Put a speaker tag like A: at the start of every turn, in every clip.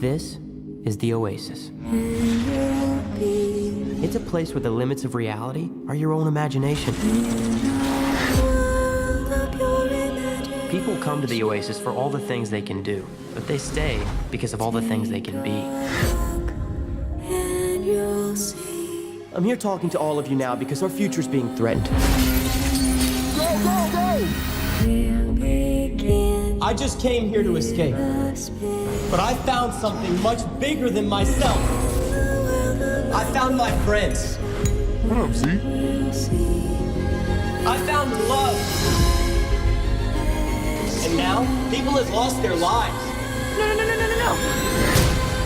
A: This is the Oasis. It's a place where the limits of reality are your own imagination. People come to the Oasis for all the things they can do, but they stay because of all the things they can be. I'm here talking to all of you now because our future's being threatened.
B: Go, go, go!
A: I just came here to escape, but I found something much bigger than myself. I found my friends.
B: What up, Z?
A: I found love. And now, people have lost their lives.
C: No.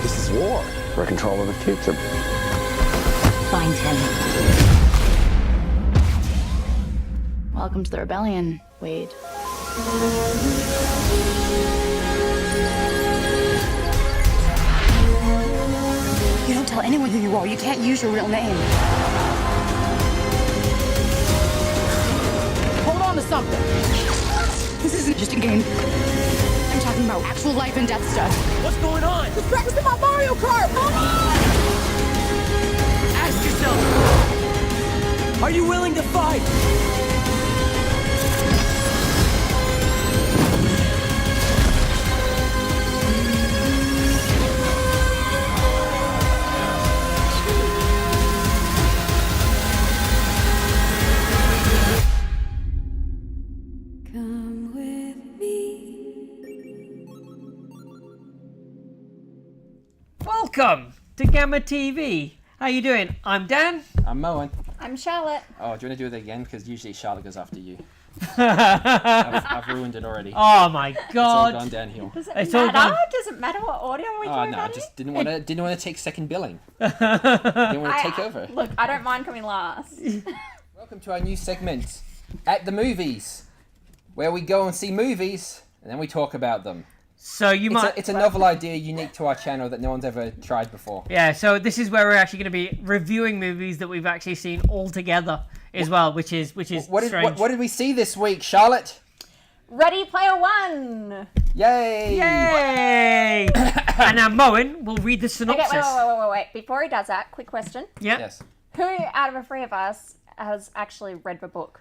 B: This is war.
D: For control of the future.
C: Find him. Welcome to the rebellion, Wade. You don't tell anyone who you are. You can't use your real name. Hold on to something. This isn't just a game. I'm talking about actual life and death stuff.
A: What's going on?
C: Just practicing my Mario Kart!
A: Ask yourself, are you willing to fight?
E: Come with me.
F: Welcome to Gamma TV. How you doing? I'm Dan.
G: I'm Mowen.
C: I'm Charlotte.
G: Oh, do you want to do it again? Because usually Charlotte goes after you. I've ruined it already.
F: Oh my
G: It's all
F: God.
G: gone downhill.
C: Does it
F: It's all
C: matter?
F: done.
C: Does it matter what audio we do?
G: Oh no, I
C: buddy?
G: just didn't want to take second billing. Didn't want to take over.
C: Look, I don't mind coming last.
G: Welcome to our new segment, At the Movies, where we go and see movies and then we talk about them.
F: So you might.
G: It's a novel idea unique to our channel that no one's ever tried before.
F: Yeah. So this is where we're actually going to be reviewing movies that we've actually seen all together as well, which is
G: What
F: strange.
G: did we see this week, Charlotte?
C: Ready Player One.
G: Yay!
F: Yay! And now Mowen will read the synopsis.
C: Okay, wait. Before he does that, quick question.
F: Yeah.
G: Yes.
C: Who out of the three of us has actually read the book?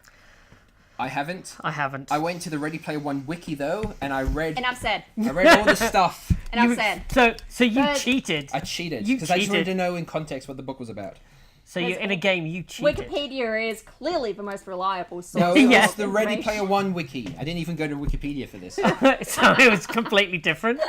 G: I haven't.
F: I haven't.
G: I went to the Ready Player One wiki though, and I read
C: Enough said.
G: all the stuff.
C: Enough said.
F: So you
C: But-
F: cheated.
G: I cheated
F: You
G: because I just wanted
F: cheated.
G: to know in context what the book was about.
F: So you in a game you cheated.
C: Wikipedia is clearly the most reliable source.
G: No,
C: of
G: it
F: Yeah.
G: was the Ready
C: information.
G: Player One wiki. I didn't even go to Wikipedia for this.
F: So it was completely different.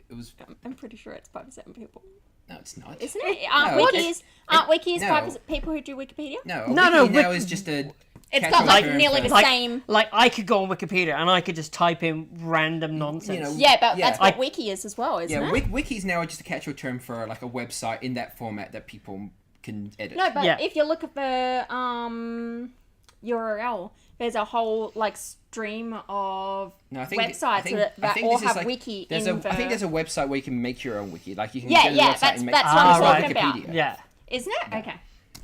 G: It was
C: I'm pretty sure it's 5% people.
G: no, it's not.
C: Isn't it? Aren't
G: No.
C: wikis
G: No.
C: 5% people who do Wikipedia?
G: No,
F: No,
G: wiki now
F: Wiki-
G: is just a.
C: It's
G: catch-all
C: got like
G: term
C: nearly
G: for-
C: the
F: Like-
C: same.
F: Like I could go on Wikipedia and I could just type in random nonsense.
G: You know,
C: Yeah, but
G: Yeah.
C: that's what wiki is as well, isn't
G: Yeah,
C: it?
G: wikis now are just a catch-all term for like a website in that format that people can edit.
C: No, but
F: Yeah.
C: if you look at the URL, there's a whole like stream of
G: No, I think
C: websites
G: I think
C: that all
G: this is
C: have
G: like,
C: wiki
G: there's
C: in
G: I think
C: the...
G: there's a website where you can make your own wiki. Like you can
C: Yeah,
G: go to
C: yeah,
G: the website
C: that's-
G: and make
C: that's what
F: I'm
G: it's not
C: talking about.
G: Wikipedia.
F: Yeah.
C: Isn't it? Okay.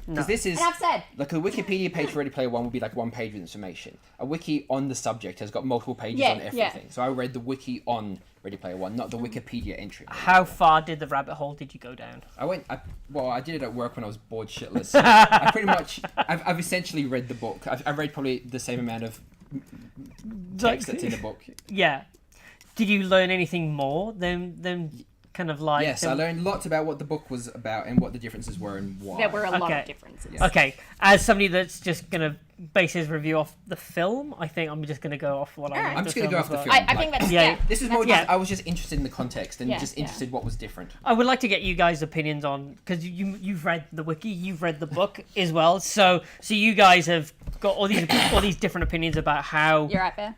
G: Because this is
C: Enough said.
G: like a Wikipedia page for Ready Player One would be like one page with information. A wiki on the subject has got multiple pages
C: Yeah,
G: on everything.
C: yeah.
G: So I read the wiki on Ready Player One, not the Wikipedia entry.
F: How far did the rabbit hole did you go down?
G: I did it at work when I was bored shitless. So I pretty much, I've essentially read the book. I've read probably the same amount of text that's in the book.
F: Yeah. Did you learn anything more than kind of like?
G: Yes, I learned lots about what the book was about and what the differences were and why.
C: There were a lot
F: Okay.
C: of differences.
G: Yeah.
F: Okay, as somebody that's just gonna base his review off the film, I think I'm just gonna go off what I.
C: Alright.
F: like
G: I'm
F: the
G: just going to go
F: film
G: off the
F: as
G: film.
F: well.
C: I think that's...
F: Yeah.
C: Yeah.
G: This is more
F: Yeah.
G: just, I was just interested in the context and
C: Yeah,
G: just
C: yeah.
G: interested what was different.
F: I would like to get you guys' opinions on because you've read the wiki, you've read the book as well, so you guys have got all these different opinions about how.
C: You're right there.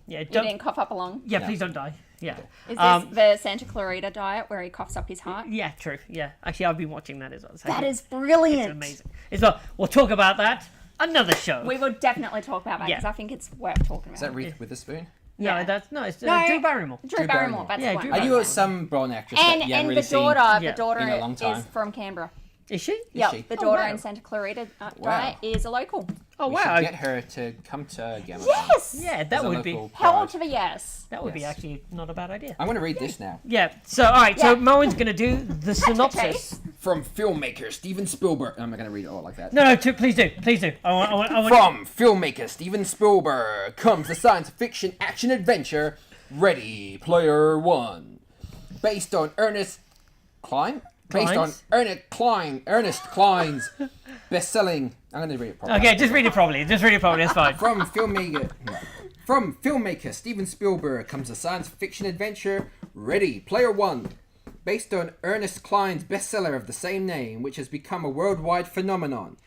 F: Yeah,
C: You
F: don't.
C: didn't cough up along.
F: Yeah,
G: No.
F: please don't die. Yeah.
C: Is this the Santa Clarita diet where he coughs up his heart?
F: Yeah, true. Yeah, actually, I've been watching that as well. So
C: That is
F: it's
C: brilliant.
F: amazing. It's well, we'll talk about that another show.
C: We will definitely talk about that
F: Yeah.
C: because I think it's worth talking about.
G: Is that Reese Witherspoon?
F: No,
C: Yeah.
F: it's
C: No.
F: Drew Barrymore.
C: Drew
G: Drew
C: Barrymore,
G: Barrymore.
C: that's
F: Yeah,
C: the
F: Drew
C: one.
G: I knew it was some blonde actress that you
C: And
G: hadn't really
C: the daughter,
G: seen.
F: Yeah.
C: the daughter
G: in a long time.
C: is from Canberra.
F: Is she?
C: Yep,
G: she?
C: the
F: Oh,
C: daughter
F: wow.
C: in Santa Clarita
G: Wow.
C: diet is a local.
F: Oh
G: we
F: wow!
G: should get her to come to GAMMA.CON.
D: Yes!
F: Yeah,
G: as
F: that
G: a
F: would be
G: local
D: Hell
G: pride.
D: to the yes.
F: that would be
G: Yes.
F: actually not a bad idea.
G: I'm going to read this now.
F: Yeah. So all right. So
D: Yeah.
F: Mowen's gonna do the synopsis.
D: Chase.
G: From filmmaker Steven Spielberg. I'm not going to read it all like that.
F: No, please do. I want.
G: From filmmaker Steven Spielberg comes the science fiction action adventure Ready Player One. Based on Ernest Cline? Based on
F: Clines?
G: Ernest Cline's best-selling... I'm going to read it properly.
F: Okay, just read it properly. It's fine.
G: From filmmaker Steven Spielberg comes the science fiction adventure Ready Player One, based on Ernest Cline's bestseller of the same name, which has become a worldwide phenomenon.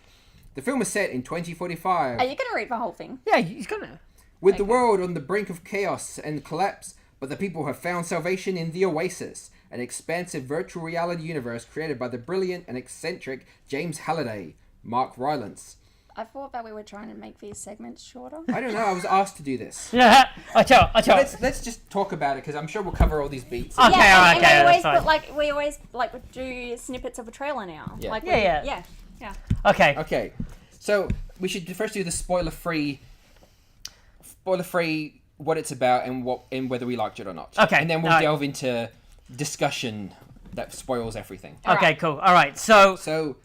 G: The film is set in 2045,
D: Are you going to read the whole thing?
F: Yeah, he's gonna.
G: with the world on the brink of chaos and collapse, but the people have found salvation in the Oasis, an expansive virtual reality universe created by the brilliant and eccentric James Halliday, Mark Rylance.
D: I thought that we were trying to make these segments shorter.
G: I don't know, I was asked to do this.
F: Yeah. I tell.
G: Let's just talk about it, because I'm sure we'll cover all these beats.
F: Okay,
D: yeah,
F: alright,
D: and
F: okay,
D: we
F: that's
D: always
F: fine.
D: put we always do snippets of a trailer now.
G: Yeah.
D: Like,
F: Yeah.
D: yeah.
F: Okay.
G: Okay, so we should first do the spoiler-free what it's about and whether we liked it or not.
F: Okay,
G: and then we'll
F: alright.
G: delve into discussion that spoils everything.
F: Okay.
D: Alright.
F: Cool. All right. So
G: So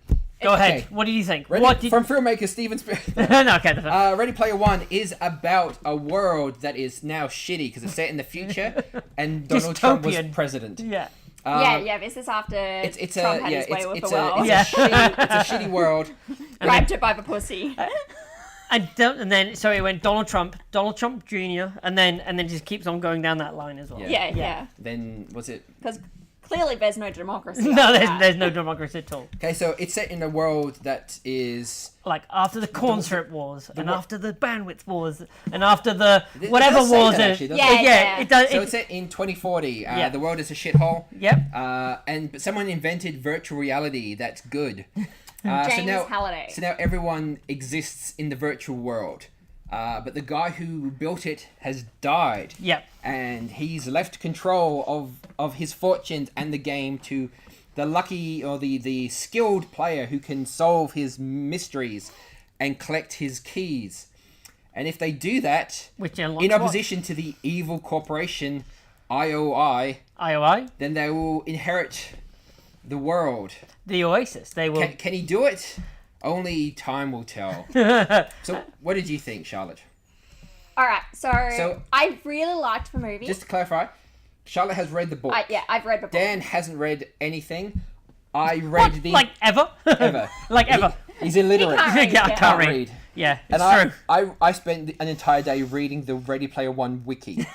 F: go ahead.
G: okay.
F: What did you think?
G: Ready, from filmmaker Steven Spielberg.
F: No, okay. That's fine.
G: Ready Player One is about a world that is now shitty because it's set in the future and Donald Trump was
F: Dystopian.
G: president.
F: Yeah.
D: This is after
G: It's
D: Trump had his way with the world.
F: Yeah.
G: it's a shitty world.
D: Grabbed it by the pussy.
F: And then so it went Donald Trump Jr. and then just keeps on going down that line as well.
D: Yeah.
G: Then was it?
D: Because clearly there's no democracy.
F: No,
D: after that.
F: there's no democracy at all.
G: Okay, so it's set in a world that is
F: Like after the corn syrup wars, and
G: wa-
F: after the bandwidth wars, and after the
G: It
F: whatever
G: does say
F: wars.
G: that, actually, doesn't
D: it?
F: Yeah, it does.
G: So it's set in 2040.
F: Yeah.
G: The world is a shithole.
F: Yep.
G: But someone invented virtual reality that's good.
D: James Halliday.
G: So now everyone exists in the virtual world. But the guy who built it has died.
F: Yep.
G: And he's left control of his fortunes and the game to the lucky or the skilled player who can solve his mysteries and collect his keys. And if they do that,
F: Which unlocks
G: in
F: what?
G: opposition to the evil corporation IOI,
F: IOI,
G: then they will inherit the world.
F: the Oasis. They will.
G: Can he do it? Only time will tell. So, what did you think, Charlotte?
D: All right,
G: So-
D: so I really liked the movie.
G: Just to clarify, Charlotte has read the book.
D: I've read the book.
G: Dan hasn't read anything. I read the
F: Like ever?
G: ever.
F: Like ever?
G: He's illiterate.
D: He can't read,
F: Yeah, I
D: yeah.
F: can't
G: Can't
F: read.
G: read.
F: Yeah,
G: And
F: it's true.
G: I spent an entire day reading the Ready Player One wiki.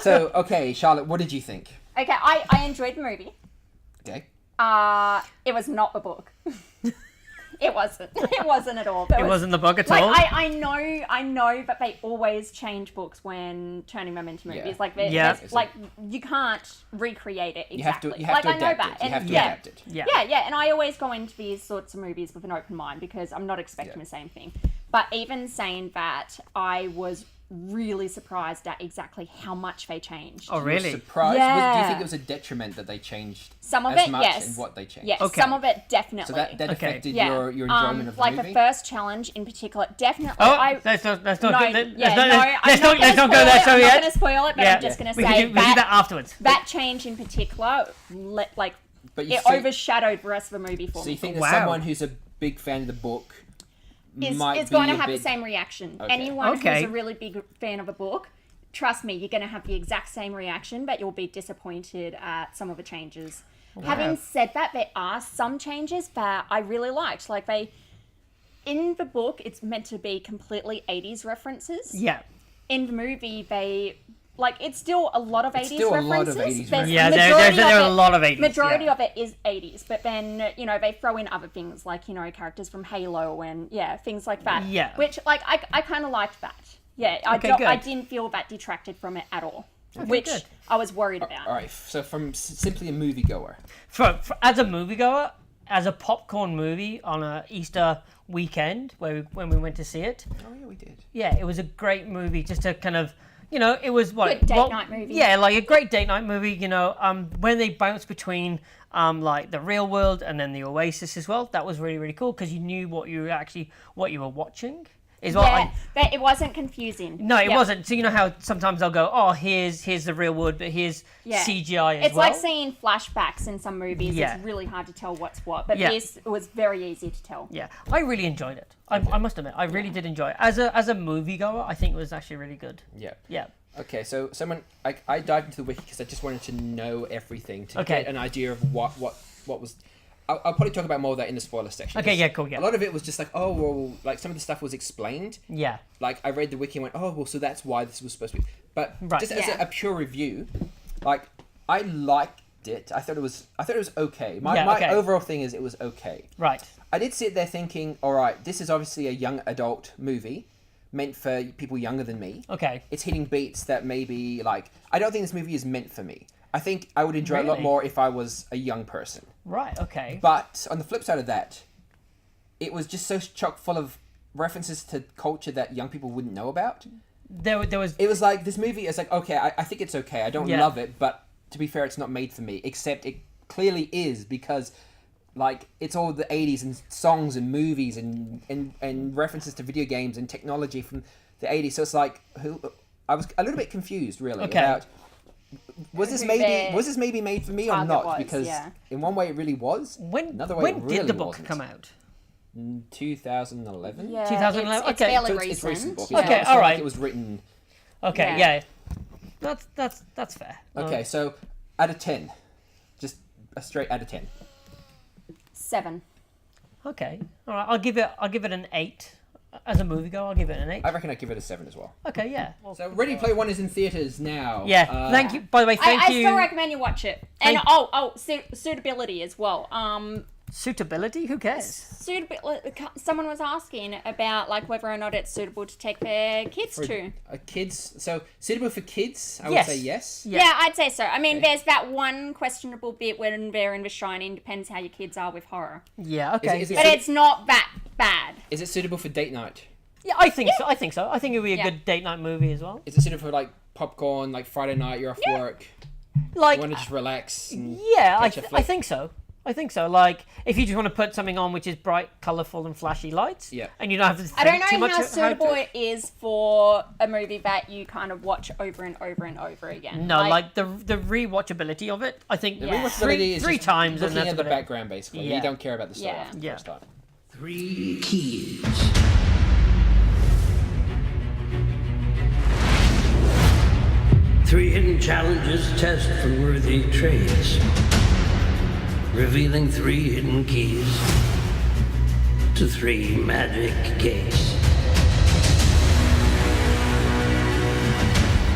G: So, okay, Charlotte, what did you think?
D: Okay, I enjoyed the movie.
G: Okay.
D: It was not the book. It wasn't. It wasn't at all.
F: It wasn't the book at
D: Like
F: all.
D: I know, but they always change books when turning them into movies.
G: Yeah.
D: Like,
F: Yeah.
D: like you can't recreate it exactly.
G: You have to
D: like I know
G: adapt
D: that,
G: it. You
D: and
G: have to
D: yeah,
G: adapt it.
F: Yeah.
D: yeah, and I always go into these sorts of movies with an open mind because I'm not expecting
G: Yeah.
D: the same thing. But even saying that, I was really surprised at exactly how much they changed.
F: Oh, really?
G: Surprised? Do you
D: Yeah.
G: think it was a detriment that they changed
D: Some of
G: as
D: it,
G: much
D: yes.
G: and what they changed?
D: Yes,
F: Okay.
D: some of it definitely.
G: So that
F: Okay.
G: affected
D: yeah.
G: your enjoyment of the
D: like
G: movie?
D: the first challenge in particular, definitely.
F: Oh,
D: I,
F: let's not
D: no,
F: go.
D: I'm
F: Let's
D: not
F: not go there. So
D: I'm not
F: yet.
D: going to spoil it, but
F: Yeah.
D: I'm just going to
F: We
D: say
F: can do that afterwards.
D: that change in particular, like
G: But you
D: it
G: think-
D: overshadowed the rest of the movie for
G: So
D: me.
G: you think that
F: Wow.
G: someone who's a big fan of the book might
D: It's
G: be
D: going to
G: a
D: have
G: bit...
D: the same reaction.
G: Okay.
D: Anyone
F: Okay.
D: who's a really big fan of a book, trust me, you're going to have the exact same reaction, but you'll be disappointed at some of the changes. Having said that, there are some changes that I really liked. Like in the book, it's meant to be completely 80s references.
F: Yeah.
D: In the movie, it's still a lot of 80s
G: still a lot of
D: references.
G: 80s
D: There's-
F: Yeah,
D: majority
F: there
D: of
F: are a
D: it-
F: lot of 80s.
D: Majority
F: yeah.
D: of it is 80s, but then, they throw in other things like, characters from Halo and, things like that.
F: Yeah.
D: Which, I kind of liked that. Yeah,
F: Okay,
D: I
F: good.
D: didn't feel that detracted from it at all. Which
F: good.
D: I was worried about.
G: All right, so from simply a moviegoer.
F: As a moviegoer, as a popcorn movie on a Easter weekend when we went to see it,
G: Oh, yeah, we did.
F: yeah, it was a great movie. Just to kind of, it was what
D: Good date night movie.
F: Yeah, like a great date night movie. When they bounce between like the real world and then the Oasis as well, that was really really cool because you knew what you were watching. Is what
D: Yeah, but it wasn't confusing.
F: No, it
D: Yeah.
F: wasn't. So you know how sometimes they'll go, oh, here's the real wood, but here's
D: Yeah.
F: CGI as
D: It's
F: well.
D: like seeing flashbacks in some movies.
F: Yeah.
D: It's really hard to tell what's what. But
F: Yeah.
D: this was very easy to tell.
F: Yeah, I really enjoyed it. I must admit, I really did enjoy it. As a moviegoer, I think it was actually really good.
G: Yeah.
F: Yeah.
G: Okay, so I dived into the wiki because I just wanted to know everything to
F: Okay.
G: get an idea of what was. I'll probably talk about more of that in the spoiler section.
F: Okay, yeah, cool, yeah.
G: A lot of it was just like, oh, well, like some of the stuff was explained.
F: Yeah.
G: Like I read the wiki and went, oh, well, so that's why this was supposed to be. But
F: Right.
G: just as
D: Yeah.
G: a pure review, like I liked it. I thought it was okay. My
F: Okay.
G: overall thing is it was okay.
F: Right.
G: I did sit there thinking, all right, this is obviously a young adult movie meant for people younger than me.
F: Okay.
G: It's hitting beats that maybe like I don't think this movie is meant for me. I think I would enjoy it a lot
F: Really?
G: more if I was a young person.
F: Right. Okay.
G: But on the flip side of that, it was just so chock full of references to culture that young people wouldn't know about.
F: There was.
G: It was like this movie is like, okay, I think it's okay. I don't
F: Yeah.
G: love it, but to be fair, it's not made for me. Except it clearly is because like it's all the 80s and songs and movies and references to video games and technology from the 80s. So it's like I was a little bit confused really
F: Okay.
G: about was this
D: Who
G: maybe
D: their
G: made for me or
D: target
G: not?
D: was,
G: Because
D: yeah.
G: in one way it really was. Another way
F: when
G: it really
F: did the book
G: wasn't.
F: come out?
G: 2011.
D: Yeah,
F: 2011?
D: It's
F: Okay.
D: fairly
G: So
D: recent.
G: it's recent book.
D: Yeah.
F: Okay,
G: It's not
F: alright.
G: Like it was written.
F: Okay.
D: Yeah.
F: Yeah. That's fair.
G: Okay, so out of 10, just a straight out of 10.
D: 7.
F: Okay. All right. I'll give it an 8. As a movie go, I'll give it an 8.
G: I reckon I'd give it a 7 as well.
F: Okay. Yeah. Well,
G: So Ready Player One is in theaters now.
F: yeah. Thank you. By the way, thank
D: I
F: you.
D: still recommend you watch it. And suitability as well.
F: Suitability? Who cares?
D: Someone was asking about like whether or not it's suitable to take their kids to.
G: Kids. So suitable for kids, I
F: Yes.
G: would say yes.
F: Yeah.
D: Yeah, I'd say so. I mean,
G: Okay.
D: there's that one questionable bit when they're in The Shining. Depends how your kids are with horror.
F: Yeah. Okay.
G: Is it-
D: But it's not that bad.
G: Is it suitable for date night?
F: Yeah, I think so. I think so. I think it would be a
D: Yeah.
F: good date night movie as well.
G: Is it suitable for like popcorn, like Friday night, you're off work,
F: Like,
G: you want to just relax? And
F: yeah,
G: catch a flick?
F: I think so. I think so. Like, if you just want to put something on which is bright, colourful, and flashy lights,
G: Yeah.
F: and you don't have to think
D: I don't
F: too
D: know
F: much
D: how
F: to-
D: suitable it is for a movie that you kind of watch over and over and over again.
F: No, like the rewatchability of it. I think
G: The
D: Yeah.
G: rewatchability is
F: three
G: just
F: times, and
G: looking
F: that's
G: at the
F: about it.
G: background basically.
F: Yeah.
G: You don't care about the story
D: Yeah.
G: after the
F: Yeah.
G: first time.
E: 3 keys. 3 hidden challenges test for worthy trades, revealing 3 hidden keys to 3 magic gates.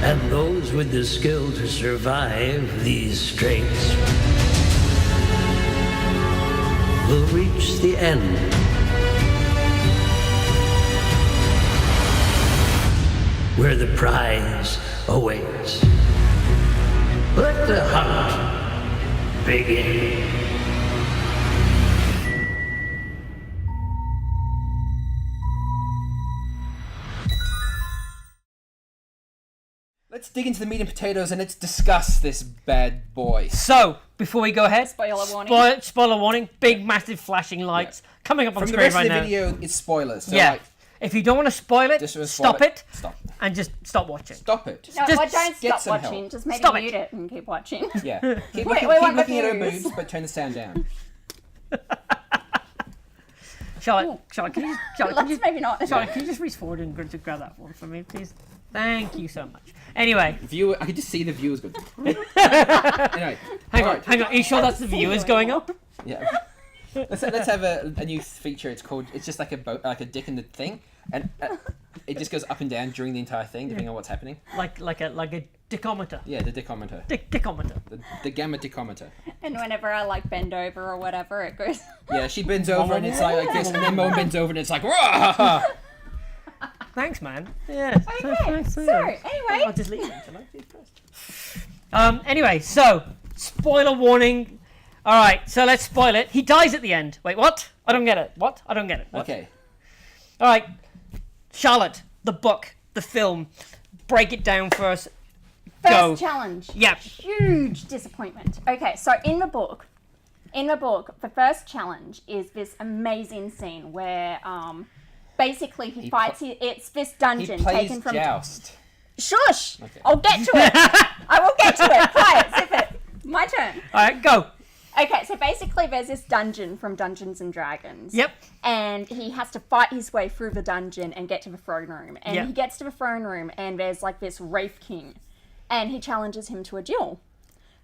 E: And those with the skill to survive these straits will reach the end. Where the prize awaits. Let the hunt begin.
G: Let's dig into the meat and potatoes and let's discuss this bad boy.
F: So, before we go ahead,
D: Spoiler warning.
F: Spoiler warning. Big, massive flashing lights coming up on
G: From the
F: screen
G: rest
F: right
G: of the
F: now.
G: video, it's spoilers. So
F: Yeah.
G: like,
F: If you don't want to spoil it,
G: just spoil
F: stop it,
G: Stop.
F: and just stop watching.
G: Stop it.
D: No,
F: Just
D: well, don't
G: get
D: stop
G: some
D: watching.
G: help.
D: Just maybe
F: Stop it.
D: mute it and keep watching.
G: Yeah. Keep
D: Wait,
G: looking,
D: we
G: keep
D: want
G: looking at her
D: reviews.
G: boobs, but turn the sound down.
F: Charlotte, can you
D: Let's maybe not.
F: Charlotte, can you just reach forward and grab that one for me, please? Thank you so much. Anyway,
G: Viewer, I could just see the viewers go. Anyway,
F: hang
G: alright.
F: on. Are you sure that's the viewers going up?
G: Yeah. Let's have a new feature. It's just like a boat, like a dick in the thing, and it just goes up and down during the entire thing, depending on what's happening.
F: Like a dickometer.
G: Yeah, the dickometer,
F: Dickometer.
G: the gamma dickometer.
D: And whenever I like bend over or whatever, it goes.
G: Yeah, she bends over and it's like this, and then Mo bends over and it's like. Wah!
F: Thanks, man. Yeah.
D: Okay,
F: Thanks.
D: so
F: I'll
D: anyway,
F: just leave it. Shall I? Please press. Anyway, so spoiler warning. All right, so let's spoil it. He dies at the end. Wait, what? I don't get it. What? I don't get it. What?
G: Okay.
F: All right, Charlotte, the book, the film. Break it down for us. Go.
D: first challenge.
F: Yeah.
D: Huge disappointment. Okay, so in the book, the first challenge is this amazing scene where basically he fights. It's this
G: He
D: dungeon
G: plays
D: taken from.
G: Joust.
D: Shush!
G: Okay.
D: I'll get to it. I will get to it. Quiet, zip it. My turn.
F: All right, go.
D: Okay, so basically there's this dungeon from Dungeons and Dragons.
F: Yep.
D: And he has to fight his way through the dungeon and get to the throne room. And
F: Yep.
D: he gets to the throne room and there's like this Wraith King. And he challenges him to a duel.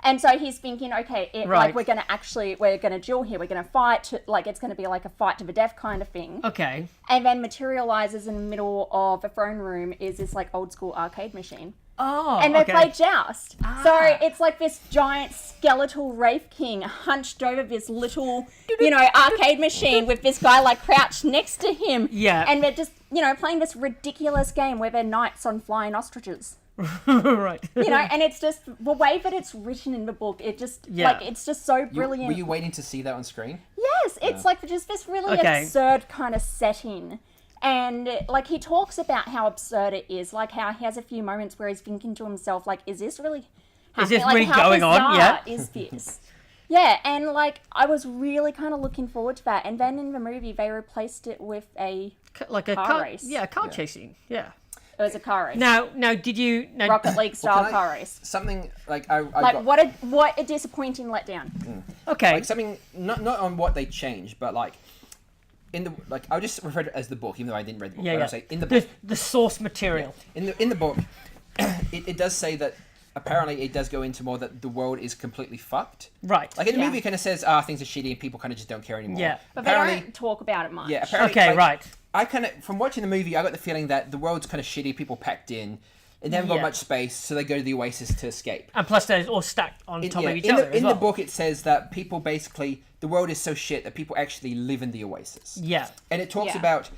D: And so he's thinking, okay,
F: Right.
D: like we're gonna duel here. We're gonna fight. Like it's gonna be like a fight to the death kind of thing.
F: Okay.
D: And then materializes in the middle of the throne room is this like old school arcade machine.
F: Oh,
D: And they
F: okay.
D: play Joust. So it's like this giant skeletal Wraith King hunched over this little, arcade machine with this guy like crouched next to him.
F: Yeah.
D: And they're just, playing this ridiculous game where they're knights on flying ostriches.
F: Right.
D: And it's just the way that it's written in the book. It just,
F: Yeah.
D: it's just so brilliant.
G: Were you waiting to see that on screen?
D: Yes, it's like just this really
F: Okay.
D: absurd kind of setting. And like he talks about how absurd it is, like how he has a few moments where he's thinking to himself, like, is this really happening?
F: Is this
D: Like,
F: really
D: how
F: going on? Yeah.
D: bizarre is this? Yeah, and like I was really kind of looking forward to that. And then in the movie they replaced it with
F: Like a
D: car
F: car
D: race.
F: Yeah, car chasing. Yeah.
D: it was a car race.
F: Now, did you? Now,
D: Rocket League style
G: Can I-
D: car race.
G: Something like I
D: Like
G: got,
D: what a disappointing letdown.
F: Okay.
G: like something not on what they changed, but like in the I'll just refer to it as the book, even though I didn't read the book.
F: Yeah,
G: but
F: yeah.
G: I'll say in the book.
F: The source material.
G: In the book, it does say that apparently it does go into more that the world is completely fucked.
F: Right.
G: Like in the
D: Yeah.
G: movie, it kind of says, things are shitty and people kind of just don't care anymore.
F: Yeah.
D: But they
G: apparently,
D: don't talk about it much.
G: yeah. Apparently,
F: Okay.
G: like,
F: Right.
G: I kind of, from watching the movie, I got the feeling that the world's kind of shitty, people packed in, and they haven't got
F: Yeah.
G: much space, so they go to the Oasis to escape.
F: And plus, they're all stacked on top of each
G: in
F: other
G: the,
F: as
G: in
F: well.
G: the book, it says that people basically, the world is so shit that people actually live in the Oasis.
F: Yeah.
G: And it talks
D: Yeah.
G: about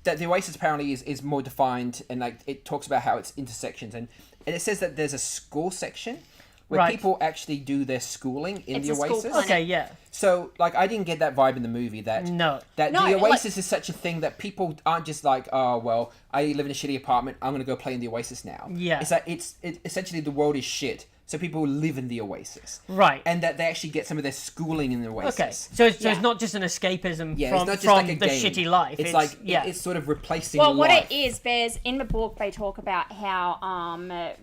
G: that the Oasis apparently is more defined, and like it talks about how it's intersections, and it says that there's a school section where
F: Right.
G: people actually do their schooling in
D: It's
G: the
D: a school
G: Oasis.
D: planet.
F: Okay. Yeah.
G: So like I didn't get that vibe in the movie that
F: No.
G: that
D: No,
G: the
D: like-
G: Oasis is such a thing that people aren't just like, oh well, I live in a shitty apartment, I'm gonna go play in the Oasis now.
F: Yeah.
G: It's like it's essentially the world is shit, so people live in the Oasis.
F: Right.
G: And that they actually get some of their schooling in the Oasis.
F: Okay. So it's
D: Yeah.
F: not just an escapism
G: Yeah,
F: from,
G: it's not just
F: from
G: like a
F: the
G: game.
F: shitty life.
G: It's like
F: yeah.
G: it's sort of replacing.
D: Well, what
G: life.
D: it is, there's in the book they talk about how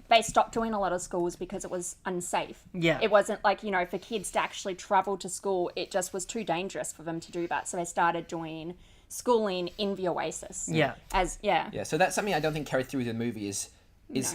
D: they stopped doing a lot of schools because it was unsafe.
F: Yeah.
D: It wasn't like for kids to actually travel to school. It just was too dangerous for them to do that. So they started doing schooling in the Oasis.
F: Yeah.
G: Yeah, so that's something I don't think carried through the movie is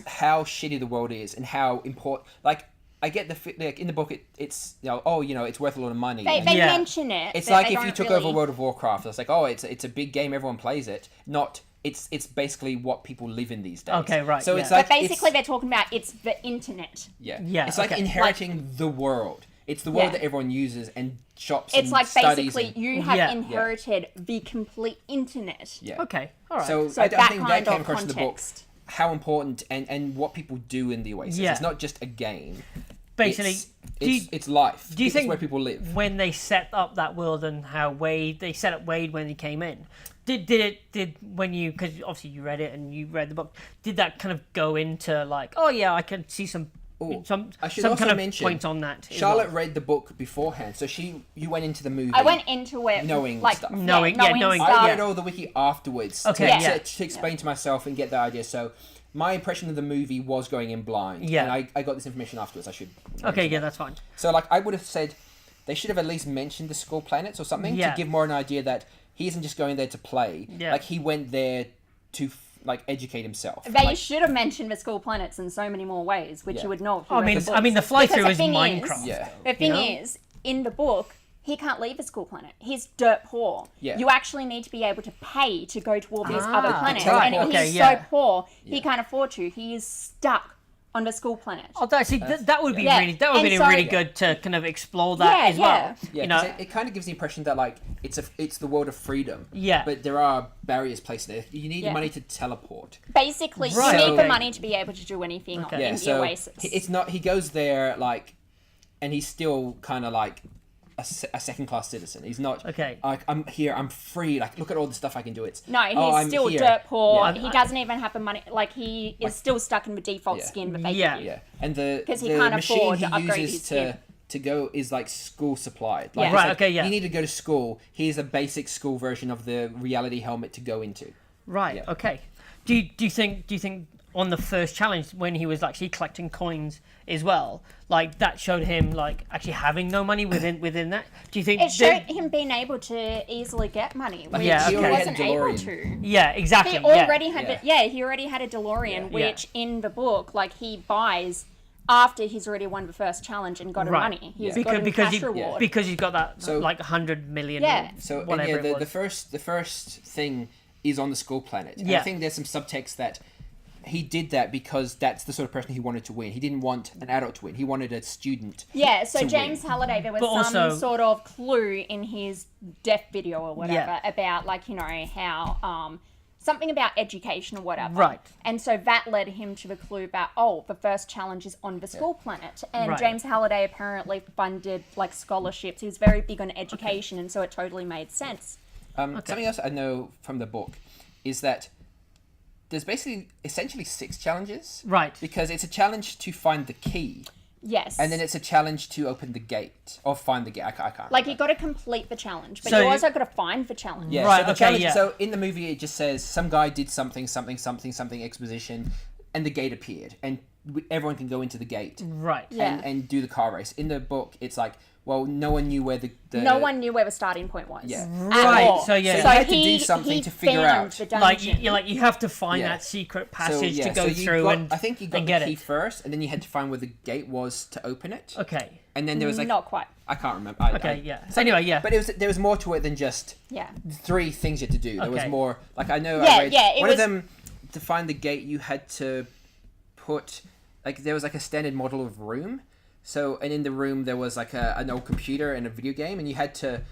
G: how shitty the world is and how important. Like I get like in the book it's it's worth a lot of money.
D: They
G: and
D: they
F: Yeah.
D: mention it.
G: it's
D: but
G: like
D: they
G: if you
D: don't
G: took
D: really...
G: over World of Warcraft, it's like it's a big game, everyone plays it. Not it's basically what people live in these days.
F: Okay, right,
G: So
F: yeah.
G: it's like
D: But basically,
G: it's,
D: they're talking about it's the internet.
F: Yeah,
G: It's like
F: okay.
G: inheriting the world. It's the world
D: Yeah.
G: that everyone uses and shops.
D: It's
G: and
D: like
G: studies
D: basically
G: and-
D: you have
F: Yeah.
D: inherited the complete internet.
G: Yeah.
F: Okay. All right.
G: So
D: So
G: I don't
D: that
G: think that
D: kind
G: came
D: of
G: across in the book.
D: context.
G: How important and what people do in the Oasis.
F: Yeah.
G: It's not just a game.
F: Basically,
G: It's life.
F: do you
G: It's
F: think
G: where people live?
F: when they set up that world and how they set up Wade when he came in, did when you, because obviously you read it and you read the book, did that kind of go into like, oh yeah, I can see some
G: I should
F: some
G: also
F: kind of
G: mention,
F: point on that as
G: Charlotte
F: well.
G: read the book beforehand, so you went into the movie.
D: I went into it
G: knowing
D: like
G: stuff.
F: Knowing
D: knowing
F: stuff.
G: I
D: stuff.
G: read all the wiki afterwards
F: Okay,
G: to,
F: yeah.
G: to explain to myself and get the idea. So my impression of the movie was going in blind.
F: Yeah.
G: And I got this information afterwards. I should.
F: Okay, yeah, that's fine.
G: So like I would have said, they should have at least mentioned the school planets or something
F: Yeah.
G: to give more an idea that he isn't just going there to play.
F: Yeah.
G: Like he went there to educate himself.
D: They
G: Like,
D: should have mentioned the school planets in so many more ways, which
G: Yeah.
D: you would know if you
F: I
D: read
F: mean,
D: the
F: I mean, the
D: books.
F: fly
D: Because
F: through
D: the
F: is
D: thing
F: Minecraft.
G: Yeah.
D: The thing
F: know?
D: is, in the book, he can't leave a school planet. He's dirt poor.
G: Yeah.
D: You actually need to be able to pay to go to all these other planets.
G: teleport.
D: And
F: Okay,
D: he's
F: yeah.
D: so poor, he can't afford to. He is stuck on the school planet.
F: Oh, that would be
D: Yeah.
F: really that would
D: And
F: be
D: so-
F: really good to kind of explore that
D: Yeah,
F: as well.
D: yeah.
G: Yeah,
F: you know,
G: 'cause it kind of gives the impression that like it's the world of freedom.
F: Yeah.
G: But there are barriers placed there. You need
D: Yeah.
G: money to teleport.
D: Basically,
F: Right,
D: you need
F: okay.
D: the money to be able to do anything
F: Okay.
D: in
G: Yeah,
D: the
G: so
D: Oasis.
G: it's not. He goes there like, and he's still kind of like a second class citizen. He's not.
F: Okay.
G: Like I'm here. I'm free. Like look at all the stuff I can do. It's
D: No, he's
G: I'm
D: still
G: here.
D: dirt poor.
G: Yeah.
D: He doesn't even have the money. Like, he is still stuck in the default
G: Yeah.
D: skin that they
F: Yeah.
D: give you.
G: Yeah, and the
D: 'Cause he
G: the
D: can't
G: machine
D: afford
G: he
D: to upgrade
G: uses
D: his
G: to
D: skin.
G: to go is like school supplied. Like,
D: Yeah.
G: it's
F: Right,
G: like,
F: okay, yeah.
G: You need to go to school. Here's a basic school version of the reality helmet to go into.
F: Right.
G: Yeah.
F: Okay. Do you think on the first challenge when he was actually collecting coins as well, like that showed him like actually having no money within that? Do you think
D: It showed him being able to easily get money, which
F: Yeah,
D: he
F: okay.
D: wasn't
G: He already
D: able
G: had a
D: to.
F: Yeah, exactly.
D: He already had
G: Yeah.
D: he already had a DeLorean,
G: Yeah.
D: which in the book, like he buys after he's already won the first challenge and got
F: Right.
D: money. He's
F: because
D: got a
F: because
D: cash
F: he,
D: reward.
F: because he's got that
G: So-
F: like 100 million.
D: Yeah.
G: So and
F: whatever
G: yeah,
F: it was.
G: the first thing is on the school planet. And
F: Yeah.
G: I think there's some subtext that he did that because that's the sort of person he wanted to win. He didn't want an adult to win. He wanted a student.
D: Yeah, so
G: to
D: James
G: win.
D: Halliday, there was
F: But
D: some
F: also-
D: sort of clue in his death video or whatever
F: Yeah.
D: about, like, you know, how something about education or whatever.
F: Right.
D: And so that led him to the clue about, oh, the first challenge is on the school planet. And
F: Right.
D: James Halliday apparently funded, like, scholarships. He was very big on education, and so it totally made sense.
G: Something else I know from the book is that there's basically essentially 6 challenges.
F: Right.
G: Because it's a challenge to find the key,
D: Yes.
G: and then it's a challenge to open the gate or find the gate. I can't.
D: like,
G: remember.
D: you got to complete the challenge, but
F: So
D: you
F: you-
D: also got to find the challenge.
G: Yeah,
F: Right,
G: so the
F: okay,
G: challenge,
F: yeah.
G: so in the movie it just says some guy did something exposition, and the gate appeared, and everyone can go into the gate
F: Right.
D: Yeah.
G: and do the car race. In the book, it's like, well, no one knew where the
D: No one knew where the starting point was.
G: Yeah.
D: At
F: Right,
D: all.
F: so yeah.
G: So you had to do something
D: he
G: to figure
D: found
G: out.
D: the
F: Like
D: dungeon.
F: you have to find
G: Yeah.
F: that secret
G: So,
F: passage
G: yeah,
F: to go
G: so you
F: through
G: got,
F: and
G: I think you got
F: and
G: the
F: get
G: key
F: it.
G: first, and then you had to find where the gate was to open it.
F: Okay.
G: And then there was like
D: Not quite.
G: I can't remember.
F: Okay. Yeah. Anyway, yeah.
G: But there was more to it than just
D: Yeah.
G: 3 things you had to do. There was
F: Okay.
G: more. Like I know.
D: Yeah,
G: I read,
D: yeah, it
G: one
D: was-
G: of them, to find the gate, you had to put like there was like a standard model of room. So and in the room there was like an old computer and a video game, and you had to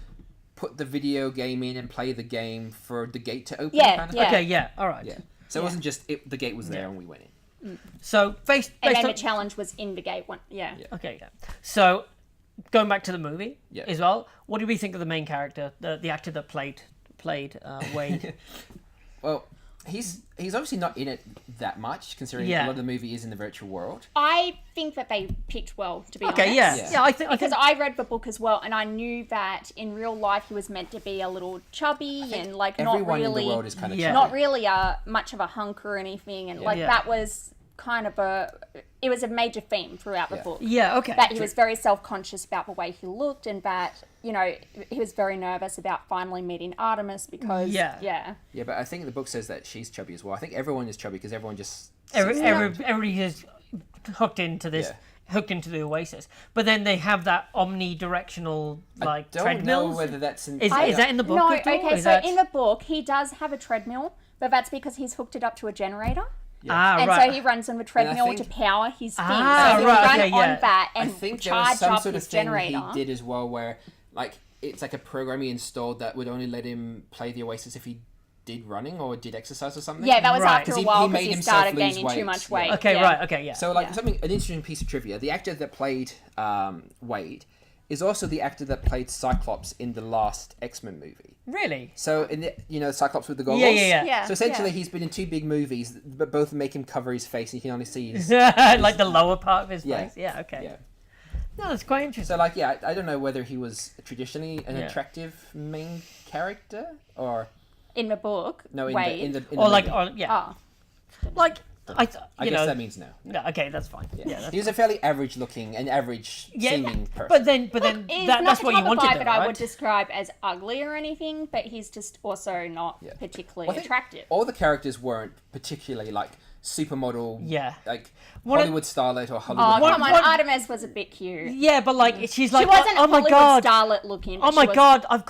G: put the video game in and play the game for the gate to open.
D: Yeah,
G: kind of
D: yeah.
F: Okay. Yeah. All right.
G: thing. Yeah. So it wasn't just the gate was there and we went in.
F: So based
D: And then
F: on
D: the challenge was in the gate one. Yeah.
F: okay. Yeah. So going back to the movie
G: Yeah.
F: as well, what did we think of the main character, the actor that played Wade?
G: Well, he's obviously not in it that much, considering
F: Yeah.
G: a lot of the movie is in the virtual world.
D: I think that they picked well, to be honest.
F: Okay. Yeah.
G: Yeah.
F: Yeah. I think
D: Because I read the book as well, and I knew that in real life he was meant to be a little chubby and like not
G: Everyone
D: really,
G: in the world is kind of
F: Yeah.
D: not really much of a hunk or anything, and like
F: Yeah.
D: that was kind of it was a major theme throughout the book.
F: Yeah. Okay.
D: That he was very self-conscious about the way he looked, and that, you know, he was very nervous about finally meeting Artemis because
F: Yeah.
G: Yeah, but I think the book says that she's chubby as well. I think everyone is chubby because everyone just...
F: Everybody is hooked into this.
G: Yeah.
F: Hooked into the Oasis, but then they have that omnidirectional like
G: I don't
F: treadmills.
G: know whether that's...
F: Is that in the book?
D: No,
F: at all?
D: okay,
F: Is
D: so
F: that...
D: in the book he does have a treadmill, but that's because he's hooked it up to a generator.
F: ah,
D: And
F: right.
D: so he runs on the treadmill
G: think-
D: to power his thing.
F: Ah,
D: so he'll
F: right,
D: run
F: okay,
D: on
F: yeah.
D: that
G: I
D: and
G: think there was
D: charge
G: some
D: up
G: sort of
D: his
G: thing
D: generator.
G: he did as well where, like, it's like a program he installed that would only let him play the Oasis if he did running or did exercise or something.
D: Yeah, that was
F: Right.
D: after
G: 'Cause
D: a
G: he
D: while
G: made
D: because he
G: himself
D: started
G: lose
D: gaining too
G: weight,
D: much
G: yeah.
D: weight.
F: Okay,
D: yeah.
F: right. Okay, yeah.
G: So, like,
D: Yeah.
G: an interesting piece of trivia, the actor that played Wade is also the actor that played Cyclops in the last X-Men movie.
F: Really?
G: So, in the, Cyclops with the goggles?
F: Yeah.
D: Yeah.
G: So essentially,
D: yeah.
G: he's been in 2 big movies, but both make him cover his face, and you can only see his...
F: Like the lower part of his
G: Yeah.
F: face. Yeah. Okay.
G: yeah.
F: No, that's quite interesting.
G: So, like, yeah, I don't know whether he was traditionally an
F: Yeah.
G: attractive main character, or...
D: In the book,
G: No, in
D: Wade.
G: the
F: or like,
G: movie.
F: or, yeah,
D: Oh,
F: like
G: I
F: you
G: guess
F: know.
G: that means no.
F: No, okay, that's fine. Yeah, that's
G: He was a fairly average-looking and average-seeming person.
F: But then
D: he's
F: that's
D: not the
F: what
D: type
F: you wanted,
D: of guy
F: though,
D: that
F: right?
D: I would describe as ugly or anything, but he's just also not particularly
G: Well, I think
D: attractive.
G: all the characters weren't particularly, like, supermodel,
F: Yeah.
G: like,
F: What a-
G: Hollywood starlet or Hollywood...
D: Oh, come on,
F: what-
D: Artemis was a bit cute.
F: Yeah, but like she's like,
D: She wasn't
F: oh my
D: Hollywood
F: god,
D: starlet looking.
F: oh
D: but
F: my
D: she was,
F: god, I've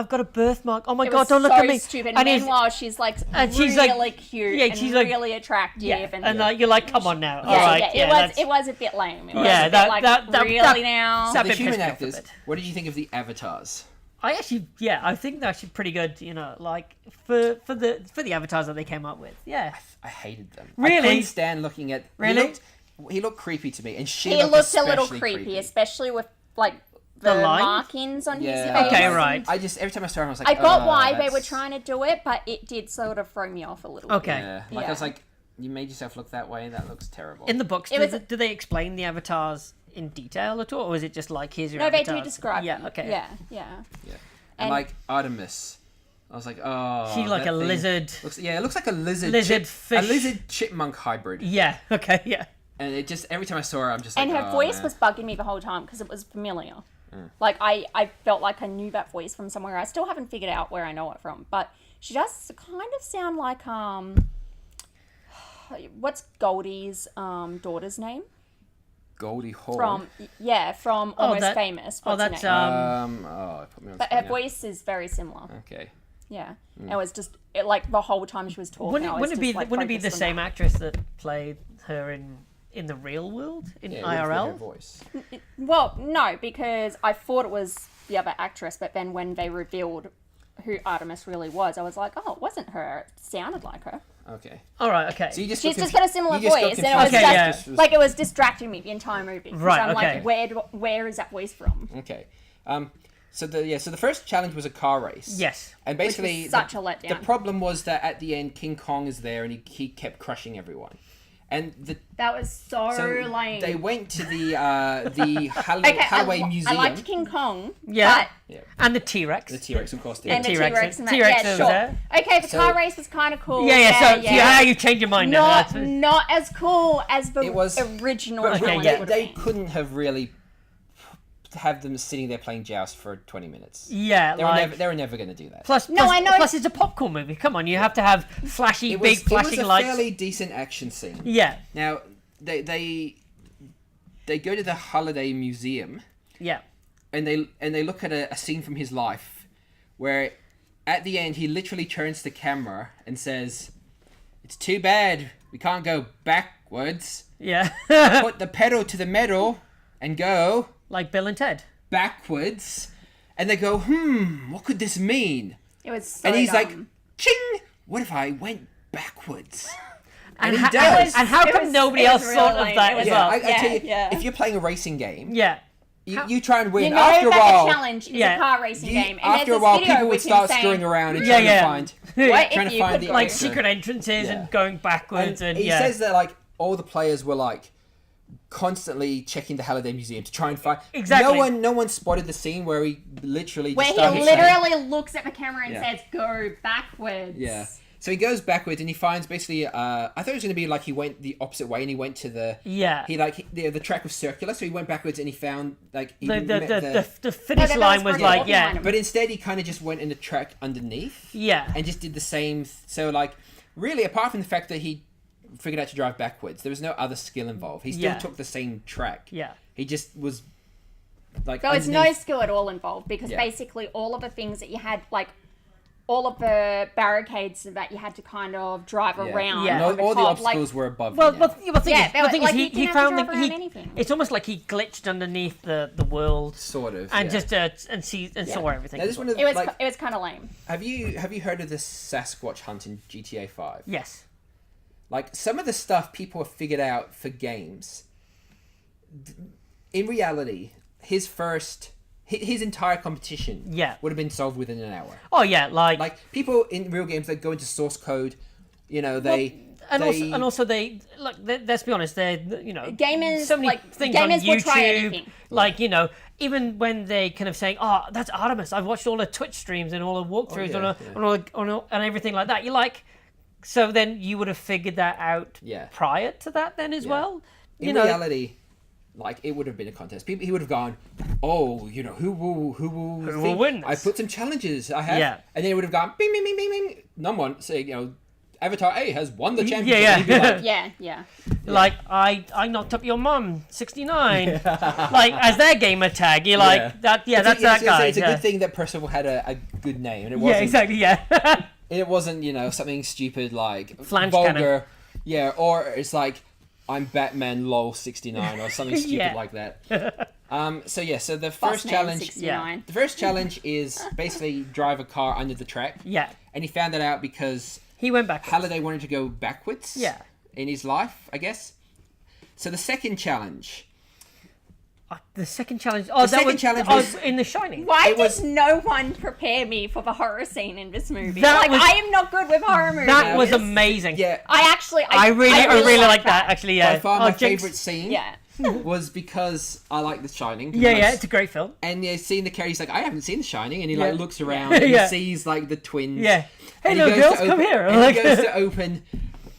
F: got a birthmark. Oh my
D: It
F: god,
D: was
F: don't look
D: so
F: at me.
D: stupid.
F: And he's-
D: Meanwhile, she's like
F: and she's like-
D: really cute
F: yeah,
D: and
F: she's like-
D: really attractive.
F: yeah,
D: and
F: you're like, come on now.
D: yeah,
F: All right,
D: yeah,
F: that's-
D: it was a bit lame. It was
F: Yeah,
D: a bit
F: that-
D: like,
F: that-
D: really
F: that-
D: now.
F: that-
G: The
F: bit
G: human
F: pissed me off a
G: actors,
F: bit.
G: what did you think of the avatars?
F: I actually, yeah, I think they're actually pretty good. You know, like for the avatars that they came up with. Yeah,
G: I hated them.
F: Really?
G: I couldn't stand looking at...
F: Really?
G: He looked creepy to me, and she
D: He
G: looked
D: looked a little
G: especially
D: creepy, especially with like
F: The
D: the
F: line?
D: markings on his
G: Yeah.
D: face.
F: Okay, right.
G: I just, every time I saw him, I was like...
D: I got
G: "Oh,
D: why they were
G: that's-"
D: trying to do it, but it did sort of throw me off a little
F: Okay.
G: Yeah. Like, I was like, you made yourself look that way, that looks terrible.
F: in the books,
D: It was-
F: do they explain the avatars in detail at all, or is it just like here's your
D: No, they
F: avatar?
D: do describe
F: Yeah,
D: them.
F: okay.
D: Yeah.
G: And
D: And-
G: like Artemis, I was like, oh,
F: She like
G: that
F: a
G: thing
F: lizard.
G: it looks like a lizard,
F: Fish.
G: a lizard chipmunk hybrid.
F: Yeah. Okay. Yeah.
G: And it just every time I saw her, I'm just
D: And
G: like,
D: her
G: oh,
D: voice
G: man.
D: was bugging me the whole time because it was familiar. Like, I felt like I knew that voice from somewhere. I still haven't figured out where I know it from. But she does kind of sound like, what's Goldie's daughter's name?
G: Goldie Hawn.
D: From Almost
F: that-
D: Famous.
F: Oh,
D: What's her
F: that's
D: name?
G: Put me on
D: But
G: spot
D: her
G: now.
D: voice is very similar.
G: Okay.
D: Yeah. It was just, like, the whole time she was talking,
F: Wouldn't it be
D: like,
F: wouldn't it be the
D: focused on
F: same
D: that.
F: actress that played her in the real world in
G: Yeah, it would fit her
F: IRL?
G: voice.
D: Well, no, because I thought it was the other actress, but then when they revealed who Artemis really was, I was like, oh, it wasn't her. It sounded like her.
G: Okay.
F: All right. Okay.
G: So you just
D: She's
G: got
D: just got a similar
G: you just got
D: voice, and it was
F: confused. Okay,
D: just
F: yeah.
D: like it was distracting me the entire movie. 'Cause
F: Right,
D: I'm
F: okay.
D: like, where is that voice from?
G: Okay. So the first challenge was a car race.
F: Yes.
G: And basically,
D: was such a letdown.
G: The problem was that at the end, King Kong is there, and he kept crushing everyone. And
D: That was so lame.
G: they went to the
D: Okay,
G: Hallway
D: I
G: Museum.
D: liked King Kong.
F: Yeah.
G: Yeah.
F: And the T-Rex.
G: The T-Rex, of course.
D: And the
F: T-Rex.
D: T-Rex and that.
F: T-Rex
D: Yeah,
F: over
D: sure.
F: there.
D: Okay, the
G: So-
D: car race was kind of cool.
F: Yeah. So how you change your mind now?
D: Not as cool as the
G: It was-
D: original
G: But
D: challenge
F: yeah.
D: would have
G: they
D: been.
G: couldn't have really have them sitting there playing joust for 20 minutes.
F: Yeah.
G: They were never going to do that.
F: Plus,
D: No, I know.
F: Plus, it's a popcorn movie. Come on, you have to have flashy,
G: it
F: big
G: was
F: flashing
G: a
F: lights.
G: fairly decent action scene.
F: Yeah.
G: Now they go to the Holiday Museum.
F: Yeah.
G: And they look at a scene from his life where at the end he literally turns to the camera and says, "It's too bad we can't go backwards.
F: Yeah.
G: Put the pedal to the metal and go
F: Like Bill and Ted.
G: backwards." And they go, what could this mean?
D: It was so
G: And he's like,
D: dumb.
G: ching, what if I went backwards?
F: And
G: he
F: ho-
G: does.
F: And how
D: It
F: come
D: was-
F: nobody
D: it was
F: else
D: real
F: thought of
D: lame.
F: that
D: It
F: as
D: was-
F: well?
G: I tell you,
D: yeah.
G: if you're playing a racing game,
F: Yeah.
G: you try and win.
D: You know
G: After a
D: that
G: while,
D: the challenge is
F: Yeah.
D: a car racing game. And
G: after a
D: there's
G: while,
D: this video
G: people would
D: with him
G: start
D: saying,
G: screwing around and
F: Yeah,
G: trying
F: yeah.
G: to find.
D: What
G: Trying
D: if
G: to
D: you
G: find
D: could
G: the
D: go-
F: Like
G: answer.
F: secret entrances
G: Yeah.
F: and going backwards and
G: he
F: yeah.
G: says that like all the players were like constantly checking the Halliday Museum to try and find.
F: Exactly.
G: No one spotted the scene where he literally
D: where
G: just
D: he
G: started saying-
D: literally looks at the camera and
G: Yeah.
D: says, "Go backwards."
G: Yeah. So he goes backwards and he finds basically. I thought it was going to be like he went the opposite way and he went to the.
F: Yeah.
G: The track was circular, so he went backwards and he found like he
F: the
G: met
F: the finish
D: that
F: line
D: was
F: was
D: pretty
F: like
D: cool
F: yeah.
D: behind him.
G: But instead, he kind of just went in the track underneath.
F: Yeah.
G: And just did the same. So, like, really, apart from the fact that he figured out to drive backwards, there was no other skill involved. He still
F: Yeah.
G: took the same track.
F: Yeah.
G: He just was, like,
D: There was no
G: underneath.
D: skill at all involved because
G: Yeah.
D: basically all of the things that you had, like all of the barricades that you had to kind of drive around.
F: Yeah.
G: And
D: on
G: all the
D: top,
G: obstacles were above
F: Well,
G: him.
F: but the thing
D: Yeah,
F: is,
D: they
F: the
D: were-
F: thing
D: like,
F: is,
D: you
F: he
D: didn't have
F: found
D: to drive
F: the
D: around anything.
F: It's almost like he glitched underneath the world
G: Sort of.
F: and
G: yeah.
F: just and saw everything.
G: Now, this one of,
D: It was
G: like,
D: it was kind of lame.
G: have you heard of the Sasquatch hunt in GTA 5?
F: Yes.
G: Like, some of the stuff people have figured out for games, in reality, his entire competition
F: Yeah.
G: would have been solved within an hour.
F: Oh yeah,
G: Like, people in real games that go into source code, you know,
F: also they look. Let's be honest. They're
D: Gamers,
F: so many
D: like,
F: things on
D: gamers will
F: YouTube.
D: try anything.
F: Like even when they kind of saying, "Oh, that's Artemis." I've watched all the Twitch streams and all the walkthroughs on everything like that. You're like, so then you would have figured that out prior to that then as well.
G: in reality, like, it would have been a contest. He would have gone, oh, who will
F: win
G: I
F: this?
G: put some challenges. I have,
F: Yeah.
G: and then it would have gone, bing, bing, bing, bing, bing. Someone say, Avatar A has won the championship.
F: Yeah.
G: And he'd be like,
D: Yeah.
F: Like I knocked up your mum, 69. Like as their gamer tag. You're like that. Yeah, that's that guy.
G: It's a
F: yeah.
G: good thing that Percival had a good name, and it
F: Yeah,
G: wasn't.
F: exactly. Yeah.
G: It wasn't, something stupid like
F: Flange
G: vulgar.
F: cannon.
G: Yeah, or it's like I'm Batman lol 69 or something stupid
F: Yeah.
G: like that. So the
D: Boss
G: first
D: Man
G: challenge
D: 69.
G: The first challenge is basically drive a car under the track.
F: Yeah.
G: And he found that out because
F: He went back.
G: Halliday wanted to go backwards.
F: Yeah.
G: In his life, I guess. So the second challenge.
F: The second challenge. Oh,
G: second challenge was-
F: in The Shining.
D: Why
G: It was-
D: did no one prepare me for the horror scene in this movie?
F: That was-
D: I am not good with horror movies.
F: That was amazing.
G: Yeah.
D: I
F: I really like
D: like
F: that. Actually, yeah.
G: By far my
F: Jinx.
G: favorite scene.
D: Yeah.
G: was because I like The Shining.
F: Yeah, it's a great film.
G: And seeing the character, he's like, I haven't seen The Shining, and he
F: Yeah.
G: like looks around and
F: Yeah.
G: he sees like the twins.
F: Yeah. Hey,
G: And he
F: little
G: goes
F: girls,
G: to
F: come
G: open-
F: here.
G: And he goes to open.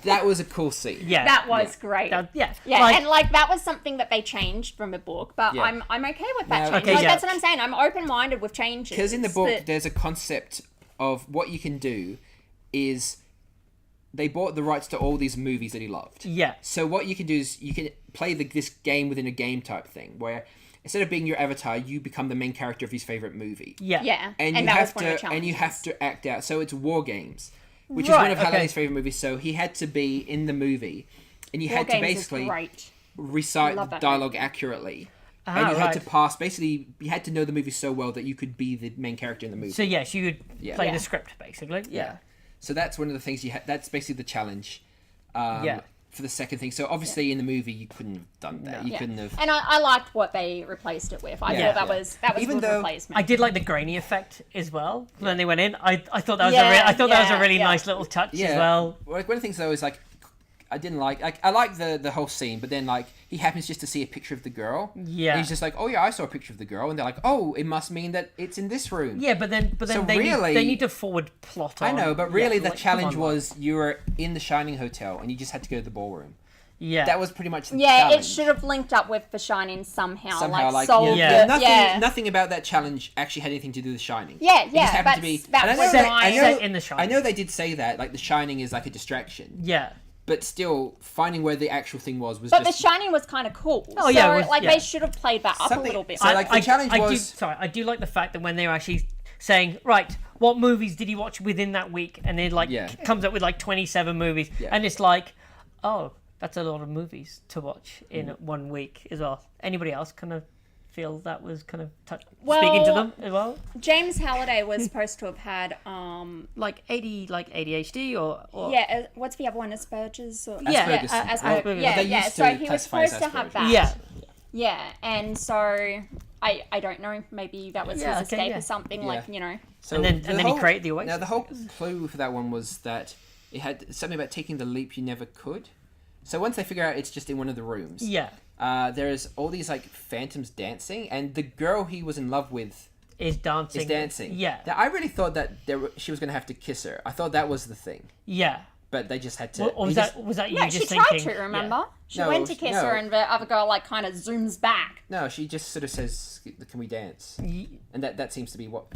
G: That was a cool scene.
F: Yeah.
D: That was great.
F: Yeah.
D: Yeah,
F: Like-
D: and like that was something that they changed from the book, but
G: Yeah.
D: I'm okay with that
G: Now-
D: change.
G: Okay,
D: like
F: yeah.
D: that's what I'm saying. I'm open minded with changes.
G: Because in the book,
D: but-
G: there's a concept of what you can do is they bought the rights to all these movies that he loved.
F: Yeah.
G: So what you can do is you can play this game within a game type thing where instead of being your avatar, you become the main character of his favorite movie.
F: Yeah.
D: yeah,
G: And you
D: that
G: have
D: was one of the
G: to and you
D: challenges.
G: have to act out. So it's war games, which
F: Right,
G: is one of
F: okay.
G: Halliday's favorite movies. So he had to be in the movie, and you
D: War
G: had to
D: Games is
G: basically
D: great.
G: recite the
D: Love that
G: dialogue accurately.
F: Ah,
G: And you had to
F: right.
G: pass. Basically, you had to know the movie so well that you could be the main character in the movie.
F: So yes, you could play
D: Yeah.
F: the script basically. Yeah.
G: So that's one of the things you had. That's basically the challenge.
F: Yeah.
G: For the second thing. So obviously in the movie you couldn't have done that. You
D: Yeah.
G: couldn't have.
D: And I liked what they replaced it with. I
G: Yeah.
D: thought that was
G: Even
D: a good
G: though
D: replacement.
F: I did like the grainy effect as well when they went in. I thought that was
D: Yeah,
F: that was a
D: yeah,
F: really
D: yeah.
F: nice little touch
G: Yeah.
F: as well.
G: Like one of the things though is like, I didn't like. I like the whole scene, but then like he happens just to see a picture of the girl.
F: Yeah.
G: And he's just like, oh yeah, I saw a picture of the girl, and they're like, oh, it must mean that it's in this room.
F: Yeah, but then
G: So
F: they
G: really-
F: they need to forward plot on.
G: I know, but really
F: Yeah,
G: the
F: like,
G: challenge
F: come on,
G: was you were in the Shining Hotel and you just had to go to the ballroom.
F: yeah.
G: That was pretty much the
D: yeah,
G: challenge.
D: it should have linked up with The Shining somehow.
G: Somehow,
D: like solved
F: yeah.
D: it.
G: Nothing,
D: Yeah.
G: nothing about that challenge actually had anything to do with The Shining.
D: Yeah,
G: It
D: yeah,
G: just happened to
D: that's-
G: be.
D: that
G: and I know
D: was
G: that-
D: my-
G: I know-
F: Set in The Shining.
G: I know they did say that, like The Shining is like a distraction,
F: Yeah.
G: but still finding where the actual thing was
D: But
G: just.
D: The Shining was kind of cool.
F: Oh, yeah,
D: so,
F: it was-
D: like
F: yeah.
D: they should have played that up a
G: Something-
D: little bit.
G: so, like, the challenge was-
F: I do like the fact that when they were actually saying, right, what movies did you watch within that week? And then like
G: Yeah.
F: comes up with like 27 movies,
G: Yeah.
F: and it's like, oh, that's a lot of movies to watch in 1 week as well. Anybody else kind of feel that was kind of speaking to them as well?
D: James Halliday was supposed to have had
F: Like ADHD or
D: what's the other one? Asperger's or
F: Yeah,
G: Asperger's
D: Asperger's.
F: syndrome.
D: Yeah,
G: They
D: yeah.
G: used
D: So
G: to
D: he was
G: classify as
D: supposed to have
G: Asperger's.
D: that.
F: yeah.
D: Yeah, and so I don't know. Maybe that was
F: Yeah,
D: his
F: okay,
D: escape
F: yeah.
D: or something.
G: Yeah.
D: Like you know.
G: So
F: And then-
G: the
F: and then he created the
G: Now
F: Oasis.
G: the whole clue for that one was that it had something about taking the leap you never could. So once they figure out it's just in one of the rooms,
F: Yeah.
G: there's all these like phantoms dancing, and the girl he was in love with
F: Is dancing.
G: is dancing.
F: Yeah.
G: Now, I really thought that she was going to have to kiss her. I thought that was the thing,
F: Yeah.
G: but they just had to.
F: Or
G: he
F: was that you
D: No,
F: just
D: she
F: thinking?
D: tried to. Remember, she
G: No,
D: went to kiss
G: no.
D: her, and the other girl like kind of zooms back.
G: No, she just sort of says, "Can we dance?"
F: Yeah.
G: And that seems to be what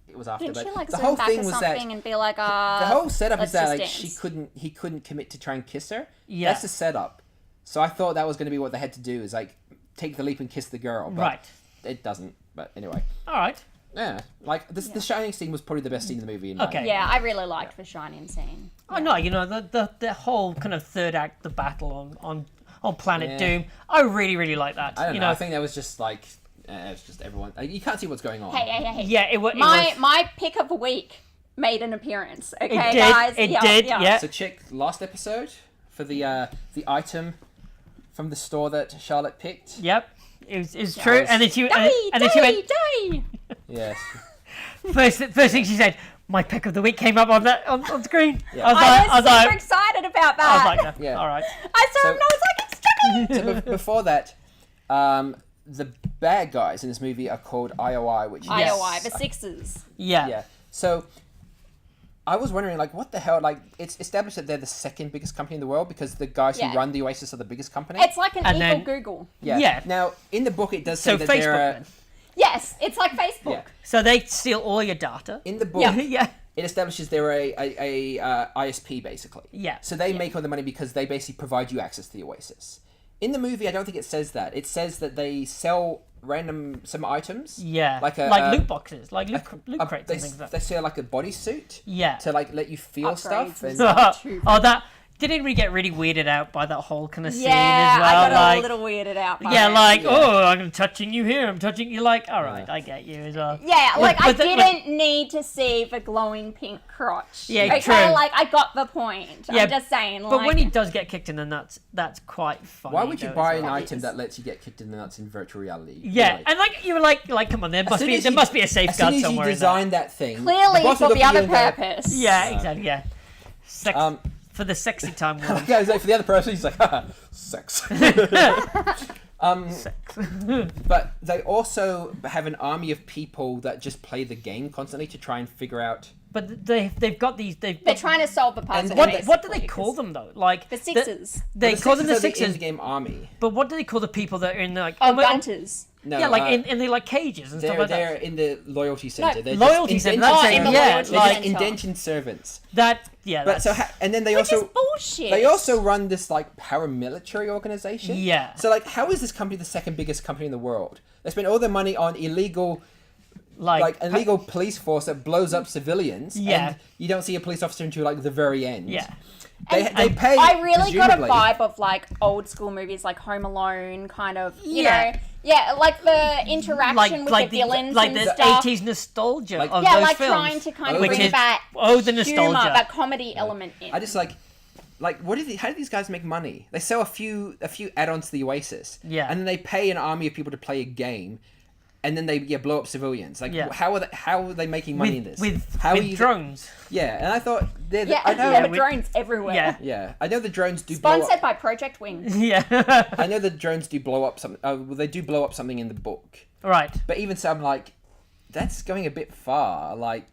G: it was after.
D: Didn't
G: but
D: she like
G: the
D: zoom
G: whole
D: back
G: thing
D: or
G: was
D: something
G: that
D: and be like,
G: the whole setup is
D: let's
G: that
D: just
G: like
D: dance.
G: he couldn't commit to try and kiss her.
F: Yeah.
G: That's the setup. So I thought that was going to be what they had to do is like take the leap and kiss the girl. But
F: Right.
G: It doesn't. But anyway,
F: All right.
G: yeah. Like the Shining scene was probably the best scene in the movie. In my
F: Okay.
G: opinion.
D: Yeah, I really liked the Shining scene.
F: Oh no, you know the whole kind of third act, the battle on Planet
G: Yeah.
F: Doom. I really like that.
G: I don't
F: you
G: know. I think that was just like it's just everyone. You can't see what's going on.
D: Hey.
F: yeah, it was.
D: My pick of the week made an appearance. Okay,
F: It did,
D: guys.
F: it did, yeah.
G: So check last episode for the item from the store that Charlotte picked.
F: Yep, it was true.
G: was-
F: And then she
D: Day,
F: and then she went.
D: day.
G: Yes.
F: First thing she said, my pick of the week came up on screen.
G: Yeah.
D: I was super
F: like,
D: excited about
F: I was
D: that.
F: like,
G: Yeah.
F: all right.
D: I saw
G: So-
D: him and I was like, it's tricky.
G: So before that, the bad guys in this movie are called IOI, which is
D: IOI, the Sixers.
F: Yeah.
G: Yeah. So I was wondering, like, what the hell? Like, it's established that they're the second biggest company in the world because the guys
D: Yeah.
G: who run the Oasis are the biggest company.
D: It's like an
F: And
D: evil
F: then-
D: Google.
F: Yeah.
G: Now, in the book, it does say
F: So
G: that
F: Facebook.
G: there are.
F: Then.
D: Yes, it's like Facebook.
G: Yeah.
F: So they steal all your data.
G: In the book,
D: Yeah.
F: yeah.
G: it establishes they're a ISP basically.
F: Yeah.
G: So they make all the money because they basically provide you access to the Oasis. In the movie, I don't think it says that. It says that they sell some items.
F: Yeah.
G: Like a
F: loot boxes, like loot crates
G: they,
F: and things like
G: they
F: that.
G: sell like a bodysuit.
F: Yeah.
G: To like let you feel
D: Upgrades
G: stuff.
D: and
G: And,
D: stuff. Too.
F: Oh, that didn't we get really weirded out by that whole kind of scene
D: Yeah,
F: as well?
D: I got
F: like,
D: a little weirded out. By
F: yeah,
D: it.
F: like,
G: Yeah.
F: oh, I'm touching you here. I'm touching you. Like, all right, I get you as well.
D: Yeah, like I
F: but the-
D: didn't need to see the glowing pink crotch.
F: Yeah,
D: okay,
F: true.
D: like I got the point.
F: Yeah,
D: I'm just saying.
F: But
D: like,
F: when he does get kicked in the nuts, that's quite funny.
G: why would you
F: though,
G: buy
F: as
G: an
F: well.
G: item that lets you get kicked in the nuts in virtual reality?
F: Yeah,
G: Like,
F: and like you were like, come on, there must be a
G: as soon
F: safeguard
G: as you
F: somewhere. in
G: design that thing,
D: clearly
G: the boss
D: for
G: will
D: the
G: look at you
D: other
G: and go,
D: purpose.
F: there. Yeah, exactly. Yeah, sex for the sexy time one.
G: Yeah, it's like for the other person, he's like, haha, sex.
F: Sex.
G: But they also have an army of people that just play the game constantly to try and figure out.
F: But they've got these.
D: They're trying to solve the puzzle.
F: What do they call them though? Like
D: the Sixers.
F: They call them the
G: Sixers.
F: Sixers.
G: Are the in-game army.
F: But what do they call the people that are in like?
D: Gunters.
G: No,
F: yeah, like in the like cages and stuff like
G: they're
F: that.
G: in the loyalty center. They're
F: loyalty
G: just
F: center.
G: indentured
F: That's
G: servants.
F: it. Yeah,
G: They're
F: like
G: just indentured servants.
F: That. Yeah.
G: But and then they
D: Which
G: also
D: is bullshit.
G: They also run this like paramilitary organization.
F: Yeah.
G: So like, how is this company the second biggest company in the world? They spend all their money on illegal. Like illegal police force that blows up civilians.
F: Yeah.
G: And you don't see a police officer until like the very end.
F: Yeah.
G: They pay.
D: I really got a
G: presumably.
D: vibe of like old school movies, like Home Alone, kind of. You
F: Yeah.
D: know, yeah, like the interaction with the villains
F: like
D: and
F: the
D: stuff.
F: 80s nostalgia
G: Like-
F: of
D: Yeah,
F: those
D: like
F: films.
D: trying to kind of
G: Which
D: bring
G: is-
D: that
F: the nostalgia.
D: humor, that comedy element in.
G: I just like what do how do these guys make money? They sell a few add-ons to the Oasis.
F: Yeah.
G: And then they pay an army of people to play a game. And then they blow up civilians. Like how are they making money in this?
F: With drones.
G: Yeah, and I thought
D: Yeah, there were drones everywhere.
F: Yeah.
G: Yeah, I know the drones do blow
D: Sponsored
G: up.
D: by Project Wing.
F: Yeah.
G: I know the drones do blow up something. Well, they do blow up something in the book.
F: Right.
G: But even so, I'm like, that's going a bit far. Like,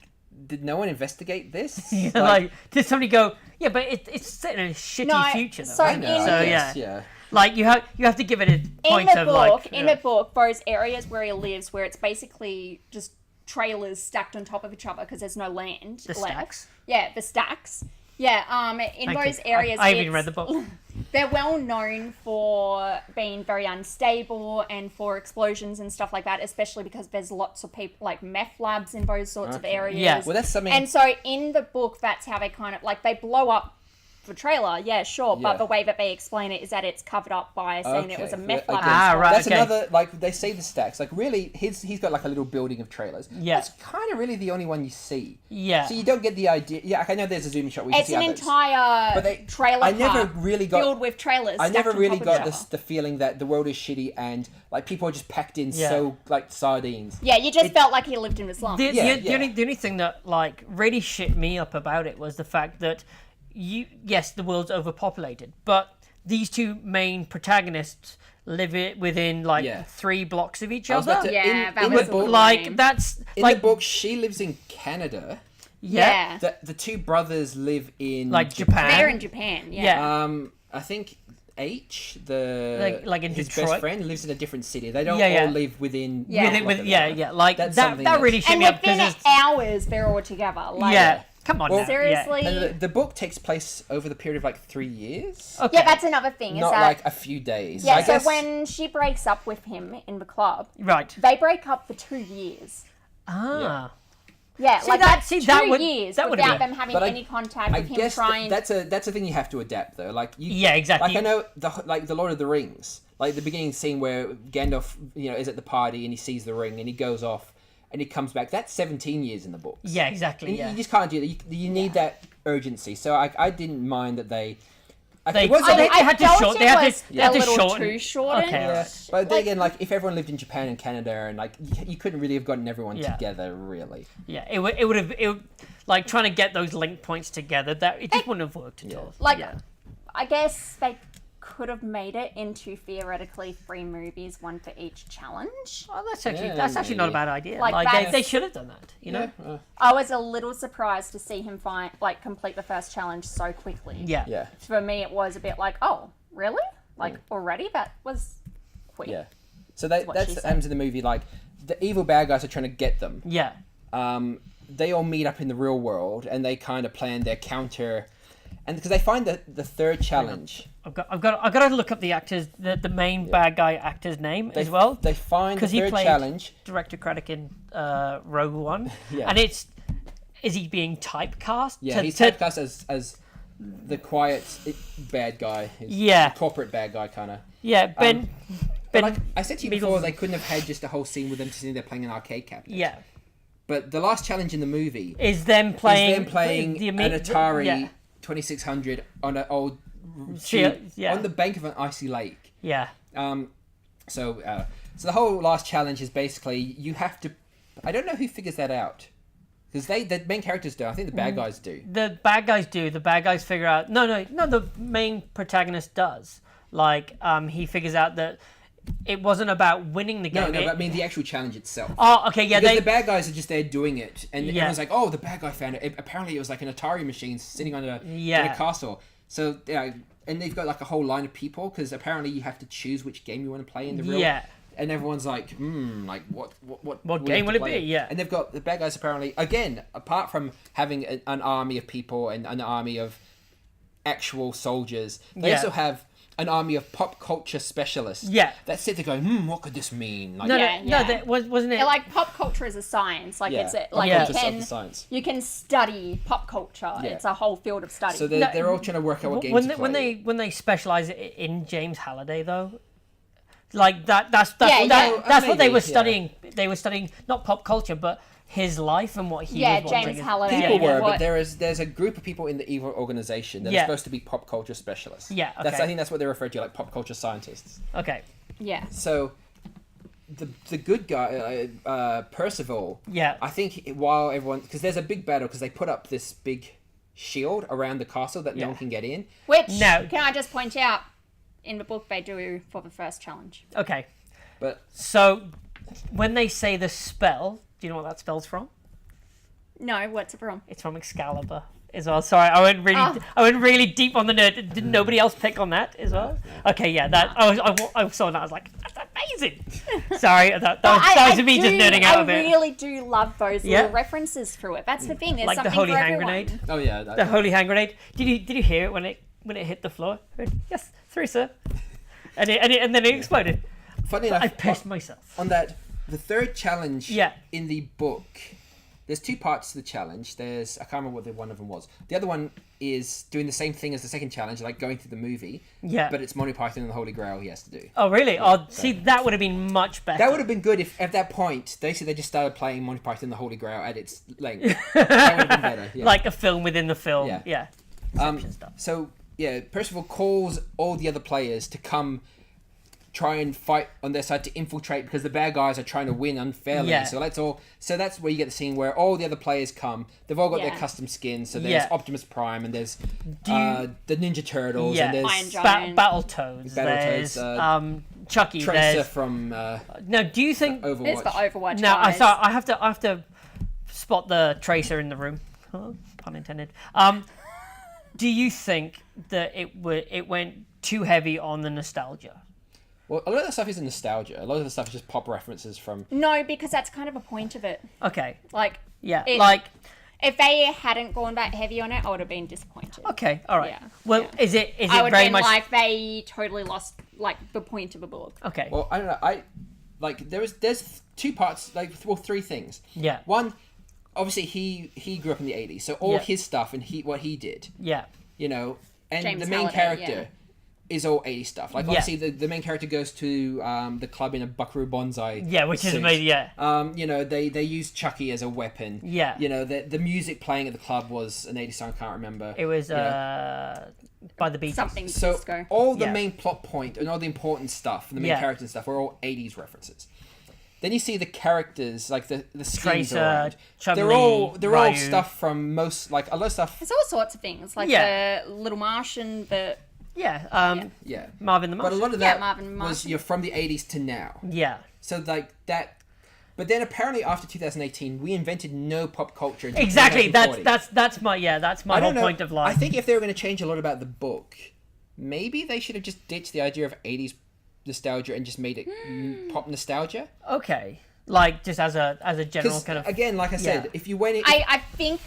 G: did no one investigate this?
F: Yeah, like, did somebody go? Yeah, but it's set in a shitty future though.
D: so
F: right?
D: in-
G: I guess,
F: yeah. Like you have to give it a
D: In
F: point
D: the
F: of
D: book,
F: like
D: in the book, those areas where he lives, where it's basically just trailers stacked on top of each other because there's no land
F: The
D: left.
F: stacks?
D: Yeah, the stacks. Yeah, in
F: Thank
D: those
F: you.
D: areas,
F: I even read the book.
D: They're well known for being very unstable and for explosions and stuff like that, especially because there's lots of people like meth labs in those sorts of areas.
F: Yeah.
G: Well, that's something.
D: And so in the book, that's how they kind of like they blow up the trailer, yeah, sure,
G: Yeah.
D: but the way that they explain it is that it's covered up by saying it was a meth lab.
F: right.
G: That's
F: okay.
G: another, like, they say the stacks. Like, really, he's got, like, a little building of trailers.
F: Yeah.
G: That's kind of really the only one you see.
F: Yeah.
G: So you don't get the idea. Yeah, I know there's a zoom shot where you
D: It's
G: see
D: an
G: others.
D: entire
G: But
D: trailer
G: I never
D: park
G: really got...
D: filled with trailers.
G: I never
D: stacked on
G: really
D: top of
G: got
D: each other.
G: the feeling that the world is shitty and, like, people are just packed in
F: Yeah.
G: so, like, sardines.
D: Yeah, you just felt like he lived in the slums.
F: The,
G: Yeah,
F: the,
G: yeah.
F: the only thing that like really shit me up about it was the fact that yes, the world's overpopulated, but these two main protagonists live it within like
G: Yeah.
F: 3 blocks of each
G: I was
F: other.
G: about to-
D: Yeah, that
G: in
D: was
G: the
D: a
G: book,
D: little
F: Like
D: lame.
F: that's
G: in
F: like
G: the book, she lives in Canada.
F: yeah,
G: The two brothers live in...
F: like Japan.
D: They're in Japan, yeah.
F: Yeah.
G: I think H, the
F: Like in
G: his
F: Detroit?
G: best friend, lives in a different city. They don't
F: Yeah, yeah.
G: all live within.
D: Yeah.
F: Like
G: That's
F: that
G: something
F: that really shit
D: And
F: me up
D: within
F: because
D: hours, they're all together. Like,
F: yeah. Come on,
G: Well,
F: now.
D: seriously?
G: And the book takes place over the period of like 3 years,
F: Yeah. Okay.
D: Yeah, that's another thing. Is
G: not
D: that
G: like a few days.
D: yeah?
G: I
D: So
G: guess,
D: when she breaks up with him in the club,
F: Right.
D: they break up for 2 years.
F: Ah.
D: Yeah,
F: See,
D: like
F: that-
D: that's
F: see,
D: 2
F: that would-
D: years
F: that would
D: without
F: be-
D: them having
G: But
D: any contact
G: I
D: with him
G: guess
D: trying.
G: that's a thing you have to adapt though. Like you,
F: Yeah, exactly.
G: Like I know the Lord of the Rings, like the beginning scene where Gandalf, is at the party and he sees the ring and he goes off and he comes back. That's 17 years in the books.
F: Yeah, exactly.
G: And
F: Yeah.
G: you just can't do that. You need that urgency. So I didn't mind that they.
F: They-
G: it was
F: I
G: a
F: they
G: bit-
F: had to
D: felt
F: short.
D: it
F: They had
D: was
F: to. They had
D: a
F: to
D: little
F: shorten.
D: too shortened.
F: Okay.
G: Yeah.
F: Right.
G: But then again, like if everyone lived in Japan and Canada, and like you couldn't really have gotten everyone
F: Yeah.
G: together, really.
F: Yeah. It would like trying to get those link points together. That it just wouldn't have worked at all.
D: Like,
F: yeah.
D: I guess they could have made it into theoretically 3 movies, 1 for each challenge.
F: Oh, that's actually not a
G: maybe.
F: bad idea.
D: Like,
F: Like,
D: that's-
F: they should have done that. You know.
G: Yeah.
D: I was a little surprised to see him complete the first challenge so quickly.
F: Yeah.
G: Yeah.
D: For me, it was a bit like, oh, really? Like already? That was quick.
G: Yeah. So
D: what she
G: that's
D: said.
G: happens in the movie. Like the evil bad guys are trying to get them.
F: Yeah.
G: They all meet up in the real world and they kind of plan their counter. And because they find the third challenge,
F: I've got to look up the actors, the main bad guy actor's name as well.
G: They find the
F: 'Cause he
G: third
F: played
G: challenge.
F: Director Craddock in Rogue One.
G: Yeah.
F: And is he being typecast?
G: Yeah, he's typecast as the quiet bad guy.
F: Yeah.
G: The corporate bad guy kind of.
F: Yeah, Ben.
G: But like I said to you before,
F: Beatles-
G: they couldn't have had just a whole scene with them sitting there playing an arcade cabinet.
F: Yeah.
G: But the last challenge in the movie
F: Is them playing
G: is them playing
F: the
G: an Atari
F: Yeah.
G: 2600 on an old
F: Yeah,
G: tube
F: yeah.
G: on the bank of an icy lake.
F: Yeah.
G: So the whole last challenge is basically you have to. I don't know who figures that out because the main characters do. I think the bad guys do.
F: The bad guys do. The bad guys figure out. No. The main protagonist does. Like, he figures out that it wasn't about winning the game.
G: No, but I mean the actual challenge itself.
F: Oh, okay, yeah.
G: Because the bad guys are just there doing it, and
F: Yeah.
G: everyone's like, "Oh, the bad guy found it." Apparently, it was like an Atari machine sitting on in
F: Yeah.
G: a castle. So yeah, and they've got like a whole line of people because apparently you have to choose which game you want to play in the real.
F: Yeah.
G: And everyone's like, like what
F: game
G: have
F: will
G: to
F: it
G: play?
F: be? Yeah.
G: And they've got the bad guys apparently again, apart from having an army of people and an army of actual soldiers, they
F: Yeah.
G: also have an army of pop culture specialists.
F: Yeah.
G: That sit there going, what could this mean? Like,
F: No,
D: Yeah,
F: no,
D: yeah.
F: that wasn't it?
D: Like pop culture is a science. Like
G: Yeah.
D: it's a,
G: Pop
D: like
F: culture's
D: you
G: of
D: can
G: the science.
D: you can study pop culture.
G: Yeah.
D: It's a whole field of study.
G: So they're all trying to work out what games
F: when
G: to
F: they,
G: play.
F: when they specialize in James Halliday though, like that's
D: Yeah,
F: that's what they
G: maybe,
F: were
G: yeah.
F: studying. They were studying not pop culture but his life and what he
D: Yeah,
F: was
D: James
F: wanting.
D: Halliday.
G: People
D: Yeah,
G: were,
D: what-
G: but there's a group of people in the evil organization that
F: Yeah.
G: are supposed to be pop culture specialists.
F: Yeah,
G: That's
F: okay.
G: I think that's what they refer to, like pop culture scientists.
F: Okay.
D: yeah.
G: So, the good guy, Percival.
F: Yeah.
G: I think while everyone, because there's a big battle, because they put up this big shield around the castle that
F: Yeah.
G: no one can get in.
D: Which
F: No.
D: can I just point out in the book they do for the first challenge.
F: Okay.
G: But
F: So when they say the spell, do you know what that spell's from?
D: No, what's it from?
F: It's from Excalibur as well. Sorry, I went really deep on the nerd. Did nobody else pick on that as well? Okay, yeah, that I saw that. I was like, that's amazing. Sorry, that was me just nerding out a bit.
D: I really do love those
F: Yeah.
D: little references through it. That's the thing. There's
F: Like the
D: something
F: holy
D: for
F: hand
D: everyone.
F: grenade.
G: oh yeah,
F: The holy hand grenade. Did you hear it when it hit the floor? I went, yes, through, sir. And then it exploded.
G: funny enough,
F: I pissed myself.
G: on that, the third challenge
F: Yeah.
G: in the book, there's two parts to the challenge. I can't remember what one of them was. The other one is doing the same thing as the second challenge, like going through the movie.
F: Yeah.
G: But it's Monty Python and the Holy Grail he has to do.
F: Oh really? Oh, see, that would have been much better.
G: That would have been good if at that point they just started playing Monty Python and the Holy Grail at its length. That would have been better. Yeah.
F: like a film within the film.
G: Yeah.
F: Yeah. Inception stuff.
G: So yeah, Percival calls all the other players to come try and fight on their side to infiltrate because the bad guys are trying to win unfairly.
F: Yeah.
G: So that's where you get the scene where all the other players come. They've all got their
D: Yeah.
G: custom skins. So there's
F: Yeah.
G: Optimus Prime and there's the Ninja Turtles
F: Yeah.
G: and there's
D: Iron Giant.
F: Battletoads.
G: Battletoads,
F: There's Chucky.
G: Tracer
F: There's
G: from
F: no. Do you think?
G: Overwatch.
D: It's for Overwatch.
F: No,
D: guys.
F: I have to spot the Tracer in the room. Oh, pun intended. Do you think that it went too heavy on the nostalgia?
G: Well, a lot of the stuff is nostalgia. A lot of the stuff is just pop references from.
D: No, because that's kind of a point of it.
F: Okay.
D: Like,
F: Yeah.
D: It-
F: like.
D: if they hadn't gone that heavy on it, I would have been disappointed.
F: Okay. All right.
D: Yeah,
F: Well,
D: yeah.
F: is it
D: I would
F: very
D: have been
F: much
D: like, they totally lost, like, the point of the book.
F: okay?
G: Well, I don't know. There's two parts. Three things.
F: Yeah.
G: One, obviously he grew up in the 80s, so all
F: Yeah.
G: his stuff and what he did,
F: Yeah.
G: you know, and
D: James
G: the main
D: Halliday,
G: character
D: yeah.
G: is all 80s stuff. Like
F: Yeah.
G: obviously the main character goes to the club in a Buckaroo Banzai.
F: Yeah, which is
G: suit.
F: amazing. Yeah.
G: You know, they use Chucky as a weapon.
F: Yeah.
G: You know, the music playing at the club was an 80s song. I can't remember.
F: It was
G: you know.
F: by the Beatles.
D: Something
G: So
D: disco.
G: all the
F: Yeah.
G: main plot point and all the important stuff and the main
F: Yeah.
G: character and stuff were all 80s references. Then you see the characters, like the skins
F: Tracer,
G: around.
F: Chun-Li,
G: They're all
F: Ryu.
G: stuff from most, like a lot of stuff.
D: There's all sorts of things, like
F: Yeah.
D: the Little Martian, the...
F: Yeah.
G: Yeah.
F: Marvin the
G: But a
F: Martian.
G: lot of
D: Yeah,
G: that
D: Marvin
G: was
D: Martian.
G: you're from the 80s to now.
F: Yeah.
G: So like that. But then apparently after 2018, we invented no pop culture. Until
F: Exactly.
G: 2040.
F: That's my
G: I
F: whole
G: don't know.
F: point of life.
G: I think if they were going to change a lot about the book, maybe they should have just ditched the idea of 80s nostalgia and just made it pop nostalgia.
F: Okay. Like just as a general
G: Because
F: kind of.
G: again, like I said,
F: Yeah.
G: if you went in,
D: I think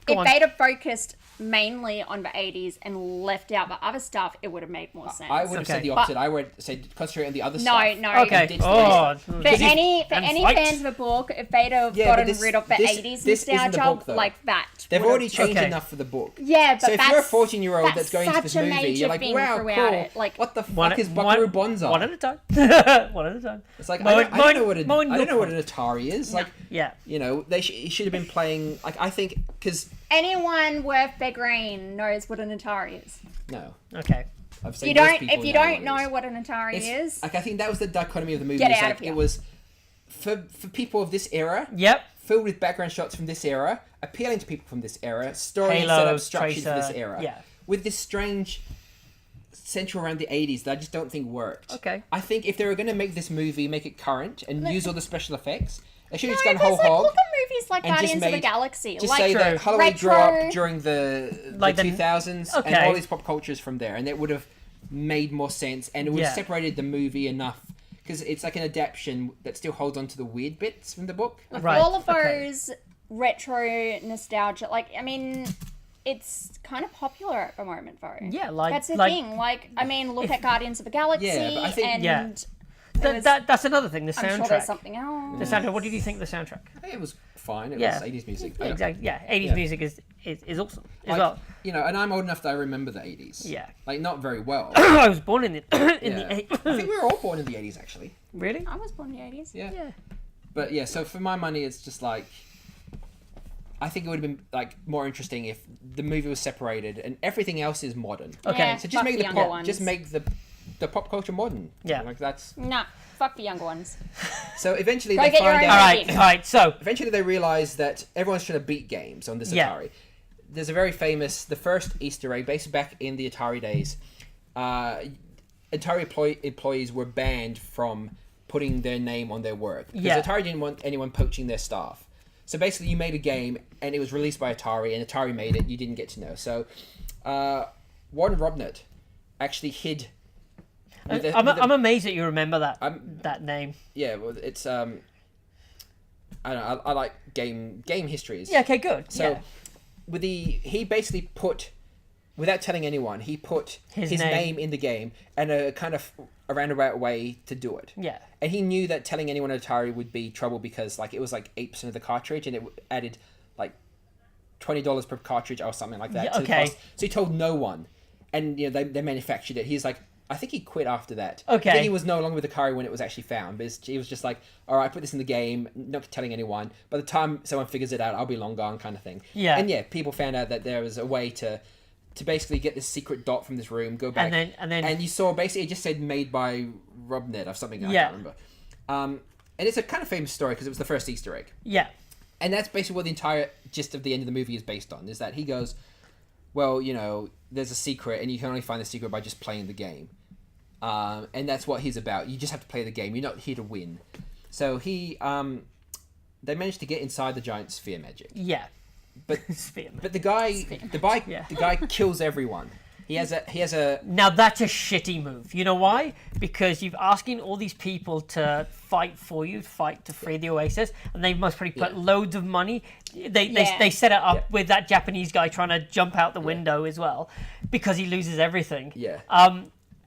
F: Go
D: if
F: on.
D: they'd have focused mainly on the 80s and left out the other stuff, it would have made more sense.
G: I would have said
F: Okay.
G: the opposite. I would say concentrate on the other
D: No,
G: stuff.
D: no.
F: Okay.
G: Ditch the
F: Oh.
D: For any
F: And
D: fans
F: fight.
D: of the book, if they'd have
G: Yeah, but
D: gotten
G: this-
D: rid of the
G: this-
D: 80s
G: this isn't the
D: nostalgia,
G: book, though.
D: like that.
G: They've
D: would've-
G: already changed
F: Okay.
G: enough for the book.
D: Yeah, but
G: So if
D: that's,
G: you're a 14-year-old that's going to
D: such
G: this
D: a
G: movie,
D: major
G: you're like,
D: thing
G: wow,
D: throughout
G: cool.
D: it. Like,
G: What the fuck is Buckaroo Banzai?
F: One at a time. One at a time.
G: It's like
F: Mowen-
G: I don't know what
F: Mowen-
G: I don't know what an Atari is. Like,
F: Yeah.
G: you know, he should have been playing. Like, I think because
D: anyone worth their green knows what an Atari is.
G: no,
F: Okay.
G: I've
D: If
G: seen
D: you
G: most
D: don't,
G: people
D: if you
G: know
D: don't
G: what it
D: know
G: is.
D: what an Atari
G: It's-
D: is,
G: like I think that was the dichotomy of the movie.
D: Get
G: It's
D: out
G: like
D: of here.
G: it was for people of this era,
F: Yep.
G: filled with background shots from this era, appealing to people from this era, story
F: Halo,
G: set up structured for
F: Tracer,
G: this era,
F: yeah.
G: with this strange central around the 80s that I just don't think worked.
F: Okay.
G: I think if they were going to make this movie, make it current and use all the special effects, they should have just
D: No,
G: gone whole
D: there's, like,
G: hog.
D: look at movies like
G: and just
D: Guardians of the
G: made-
D: Galaxy.
G: Just
D: like,
G: say that Holloway grew up
D: retro-
G: during the
F: Like the-
G: 2000s and
F: okay.
G: all these pop cultures from there, and it would have made more sense, and it would have
F: Yeah.
G: separated the movie enough because it's like an adaptation that still holds on to the weird bits from the book.
F: Right.
D: all of
F: okay.
D: those retro nostalgia, like, I mean, it's kind of popular at the moment, though.
F: Yeah, like-
D: that's the
F: like-
D: thing. Like, I mean, look at Guardians of the Galaxy,
G: Yeah, but I think-
D: and
F: Yeah.
D: there's-
F: That's another thing. The
D: I'm
F: soundtrack.
D: sure there's something else.
F: The soundtrack. What did you think of the soundtrack?
G: I think it was fine. It
F: Yeah.
G: was 80s music.
F: Exactly. Yeah, 80s
G: Yeah.
F: music is awesome as
G: Like,
F: well.
G: you know, and I'm old enough that I remember the 80s.
F: Yeah.
G: Like, not very well.
F: I was born in the in
G: Yeah.
F: the
G: I think we were all born in the 80s, actually.
F: really.
D: I was born in the 80s.
G: Yeah.
F: Yeah.
G: But yeah, so for my money, it's just like, I think it would have been like more interesting if the movie was separated and everything else is modern.
F: Okay.
D: Yeah,
G: So just
D: fuck
G: make
D: the
G: the
D: younger
G: pop,
D: ones.
G: just make the pop culture modern.
F: Yeah.
G: Like that's.
D: Nah, fuck the younger ones.
G: So eventually
D: Go
G: they
D: get your
G: find
D: own
G: out.
F: All right. All right. So
G: Eventually they realize that everyone's trying to beat games on this
F: Yeah.
G: Atari. There's a very famous, the first Easter egg, based back in the Atari days. Atari employees were banned from putting their name on their work because
F: Yeah.
G: Atari didn't want anyone poaching their staff. So basically, you made a game and it was released by Atari, and Atari made it. You didn't get to know. So Warren Robnett actually hid.
F: I'm amazed that you remember that
G: I'm-
F: that name.
G: Yeah, well, it's I don't know. I like game histories.
F: Yeah. Okay. Good.
G: So
F: yeah.
G: with he basically put, without telling anyone, he put
F: His
G: his
F: name.
G: name in the game and a kind of a roundabout way to do it.
F: Yeah.
G: And he knew that telling anyone at Atari would be trouble because like it was like 8% of the cartridge and it added like $20 per cartridge or something like that.
F: Yeah,
G: to the
F: okay.
G: cost. So he told no one, and you know they manufactured it. He's like, I think he quit after that.
F: Okay.
G: I think he was no longer with Atari when it was actually found, but he was just like, all right, put this in the game, not telling anyone. By the time someone figures it out, I'll be long gone, kind of thing.
F: Yeah.
G: And yeah, people found out that there was a way to basically get this secret dot from this room, go back,
F: And then-
G: and you saw basically it just said made by Robnet or something. I
F: Yeah.
G: can't remember. And it's a kind of famous story because it was the first Easter egg.
F: Yeah.
G: And that's basically what the entire gist of the end of the movie is based on, is that he goes, well, you know, there's a secret, and you can only find the secret by just playing the game. And that's what he's about. You just have to play the game. You're not here to win. So they managed to get inside the giant sphere magic.
F: Yeah.
G: But
F: Sphere.
G: but the guy
F: Yeah.
G: the guy kills everyone. He has a
F: Now that's a shitty move. You know why? Because you're asking all these people to fight for you, fight to free the Oasis, and they must probably put
G: Yeah.
F: loads of money. They
D: Yeah.
F: set it up
G: Yeah.
F: with that Japanese guy trying to jump out the window as well, because he loses everything.
G: Yeah.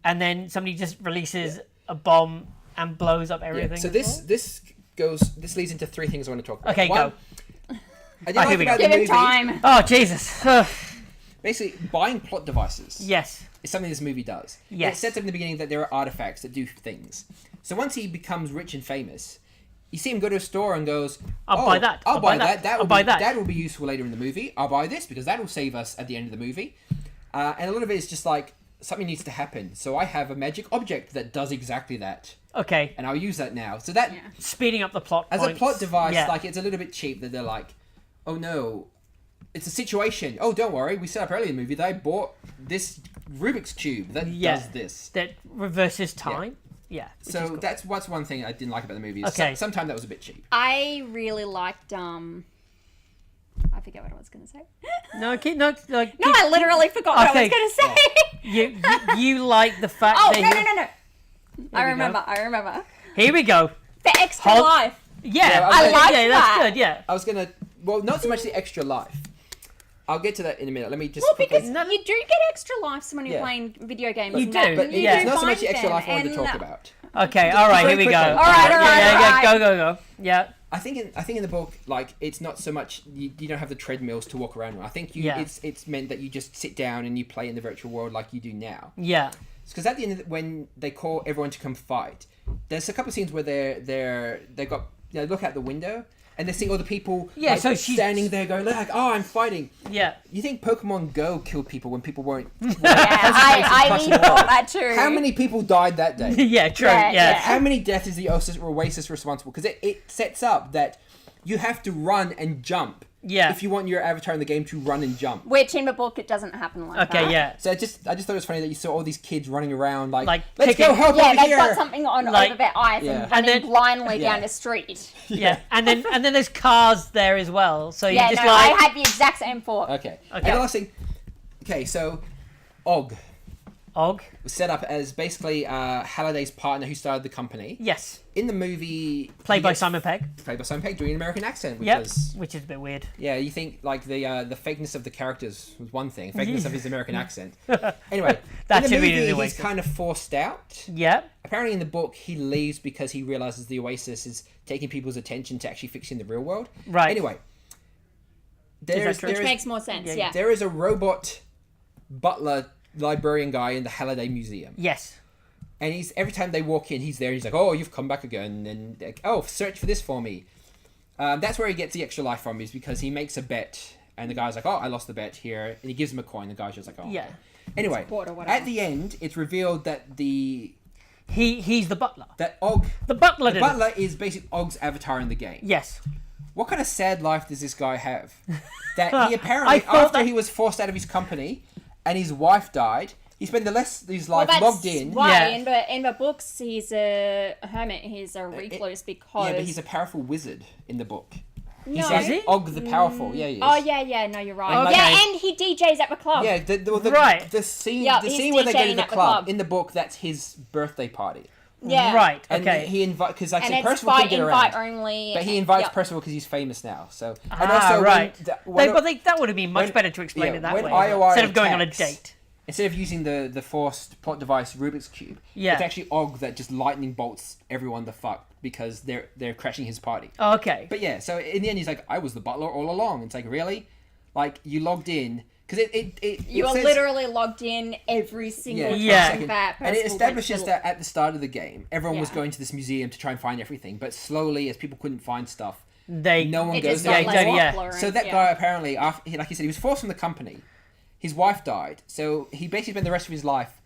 F: And then somebody just releases a bomb and blows up everything.
G: So
F: as
G: this leads into three things I want to talk about.
F: Okay,
G: One,
F: go.
G: I didn't
F: Oh, here
G: like
F: we
G: about
F: go.
G: the
D: Give him
G: movie.
D: time.
F: Oh Jesus. Ugh.
G: Basically, buying plot devices.
F: Yes.
G: Is something this movie does.
F: Yes.
G: It sets up in the beginning that there are artifacts that do things. So once he becomes rich and famous, you see him go to a store and goes,
F: I'll buy that.
G: I'll buy that.
F: I'll buy that.
G: That will be useful later in the movie. I'll buy this because that will save us at the end of the movie. And a lot of it is just like, something needs to happen. So I have a magic object that does exactly that.
F: Okay.
G: And I'll use that now. So that,
F: Speeding up the plot.
G: as
F: points.
G: a plot device,
F: Yeah.
G: like it's a little bit cheap that they're like, oh no, it's a situation. Oh, don't worry. We set up earlier in the movie that I bought this Rubik's Cube that does this.
F: That reverses time. Yeah. which is
G: So
F: cool.
G: that's one thing I didn't like about the movie.
F: Okay.
G: Sometimes that was a bit cheap.
D: I really liked I forget what I was going to say.
F: No, keep no. Like,
D: No, I literally forgot what I
F: Okay.
D: was going to say.
F: you like the fact
D: Oh,
F: that
D: no. I
F: we
D: remember.
F: Here we go.
D: The extra
F: Hold-
D: life.
F: Yeah,
G: I
D: like
F: yeah,
D: that.
F: that's good. Yeah.
G: I was gonna, well, not so much the extra life. I'll get to that in a minute. Let me just.
D: Well, because
F: No,
D: you do get extra lives when you're
G: Yeah.
D: playing video games.
F: You
D: and
F: do,
D: that,
G: but
D: and you
F: yeah.
G: it's
D: do
G: not so much
D: find
G: the extra
D: them,
G: life I wanted to
D: and-
G: talk about.
F: Okay. All right. Here we go.
G: quickly.
D: All right,
F: Yeah.
D: right.
F: Go. Yeah.
G: I think in the book, like it's not so much you don't have the treadmills to walk around with. I think
F: Yeah.
G: it's meant that you just sit down and you play in the virtual world like you do now.
F: Yeah.
G: Because at the end, when they call everyone to come fight, there's a couple of scenes where they got look out the window and they see all the people
F: Yeah, so she's-
G: standing there going like, oh, I'm fighting.
F: Yeah.
G: You think Pokemon Go killed people when people weren't?
D: Yeah, I
G: Plus
D: thought that too.
G: How many people died that day?
F: Yeah. True.
D: Yeah,
F: Yeah.
D: yeah.
G: How many deaths is the Oasis responsible? Because it sets up that you have to run and jump
F: Yeah.
G: if you want your avatar in the game to run and jump.
D: Which in the book it doesn't happen like that.
F: Okay, yeah.
G: So I just thought it was funny that you saw all these kids running around like let's
F: kicking-
G: go help
D: Yeah,
G: over
D: they've
G: here.
D: got something on
F: Like-
D: over their eyes
G: Yeah.
D: and
F: And
D: running
F: then-
D: blindly
G: Yeah.
D: down the street.
F: Yeah, and then there's cars there as well. So you
D: Yeah,
F: just
D: no,
F: like
D: I had the exact same thought.
G: Okay. And the last thing. Okay, so Og
F: Og.
G: was set up as basically Halliday's partner who started the company.
F: Yes,
G: In the movie,
F: played
G: he
F: by
G: gets-
F: Simon Pegg.
G: Played by Simon Pegg doing an American accent, which
F: Yep,
G: was
F: which is a bit weird.
G: yeah. You think like the fakeness of the characters was one thing, fakeness of his American accent. Anyway,
F: That
G: in the
F: should be
G: movie,
F: the way
G: he's
F: to-
G: kind of forced out.
F: Yeah.
G: Apparently, in the book, he leaves because he realizes the Oasis is taking people's attention to actually fixing the real world.
F: Right.
G: Anyway,
F: that true?
D: Which makes more sense, yeah.
G: there is a robot butler librarian guy in the Halliday Museum.
F: Yes.
G: And he's every time they walk in, he's there. He's like, "Oh, you've come back again," and like, "Oh, search for this for me." That's where he gets the extra life from, is because he makes a bet, and the guy's like, "Oh, I lost the bet here," and he gives him a coin. The guy's just like, "Oh,
F: Yeah.
G: okay." Anyway,
D: Quarter, whatever.
G: at the end, it's revealed that
F: He's the butler.
G: that Og,
F: The butler.
G: the
F: did it.
G: butler, is basically Og's avatar in the game.
F: Yes.
G: What kind of sad life does this guy have? That he apparently,
F: I thought
G: after
F: that-
G: he was forced out of his company, and his wife died, he spent the rest of his life
D: Well,
G: logged in.
D: why
F: Yeah.
D: in the books he's a hermit, he's a recluse because
G: Yeah, but he's a powerful wizard in the book.
D: no.
G: He's like
F: Is he?
G: Og the Powerful. Yeah, he is.
D: Oh yeah, no, you're right.
F: Okay.
D: Yeah, and he DJs at the club.
G: Yeah, the
F: Right.
G: the scene,
D: Yeah,
G: the
D: he's
G: scene where they go to
D: DJing
G: the
D: at the
G: club
D: club.
G: in the book, that's his birthday party.
D: Yeah.
F: Right.
G: And
F: Okay.
G: he invite because like I
D: And
G: said,
D: it's
G: Percival couldn't get
D: invite
G: around,
D: only.
G: but he invites
D: yeah.
G: Percival because he's famous now. So and
F: Ah,
G: also
F: right.
G: when
F: That would have been much
G: when-
F: better to explain
G: yeah,
F: it that
G: when
F: way.
G: IOI
F: Instead of going on a
G: attacks-
F: date.
G: instead of using the forced plot device Rubik's cube,
F: Yeah.
G: it's actually Og that just lightning bolts everyone the fuck because they're crashing his party.
F: Okay.
G: But yeah, so in the end he's like, I was the butler all along. It's like, really? Like you logged in because
D: You are
G: says-
D: literally logged in every single time
F: Yeah.
D: that
G: and it
D: Percival
G: establishes
D: went to
G: that at the start of the game, everyone was
D: Yeah.
G: going to this museum to try and find everything. But slowly, as people couldn't find stuff,
F: They.
G: no one
D: It
G: goes
D: just
G: there.
D: got
F: Yeah,
D: less
F: yeah.
D: popular
G: So
D: and-
G: that
D: yeah.
G: guy apparently, after, like you said, he was forced from the company. His wife died, so he basically spent the rest of his life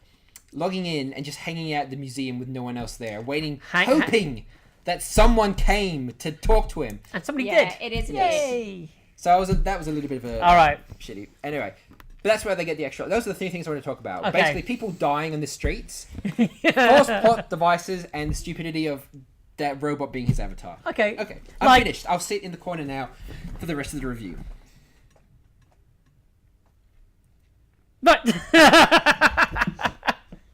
G: logging in and just hanging out at the museum with no one else there, waiting, hoping that someone came to talk to him.
F: And somebody
D: Yeah,
F: did.
D: it is.
F: Yay.
G: So that was a little bit of a
F: All right.
G: shitty. Anyway, but that's where they get the extra. Those are the three things I want to talk about.
F: Okay.
G: Basically, people dying on the streets, false plot devices, and the stupidity of that robot being his avatar.
F: Okay.
G: Okay, I'm
F: Like-
G: finished. I'll sit in the corner now for the rest of the review.
F: But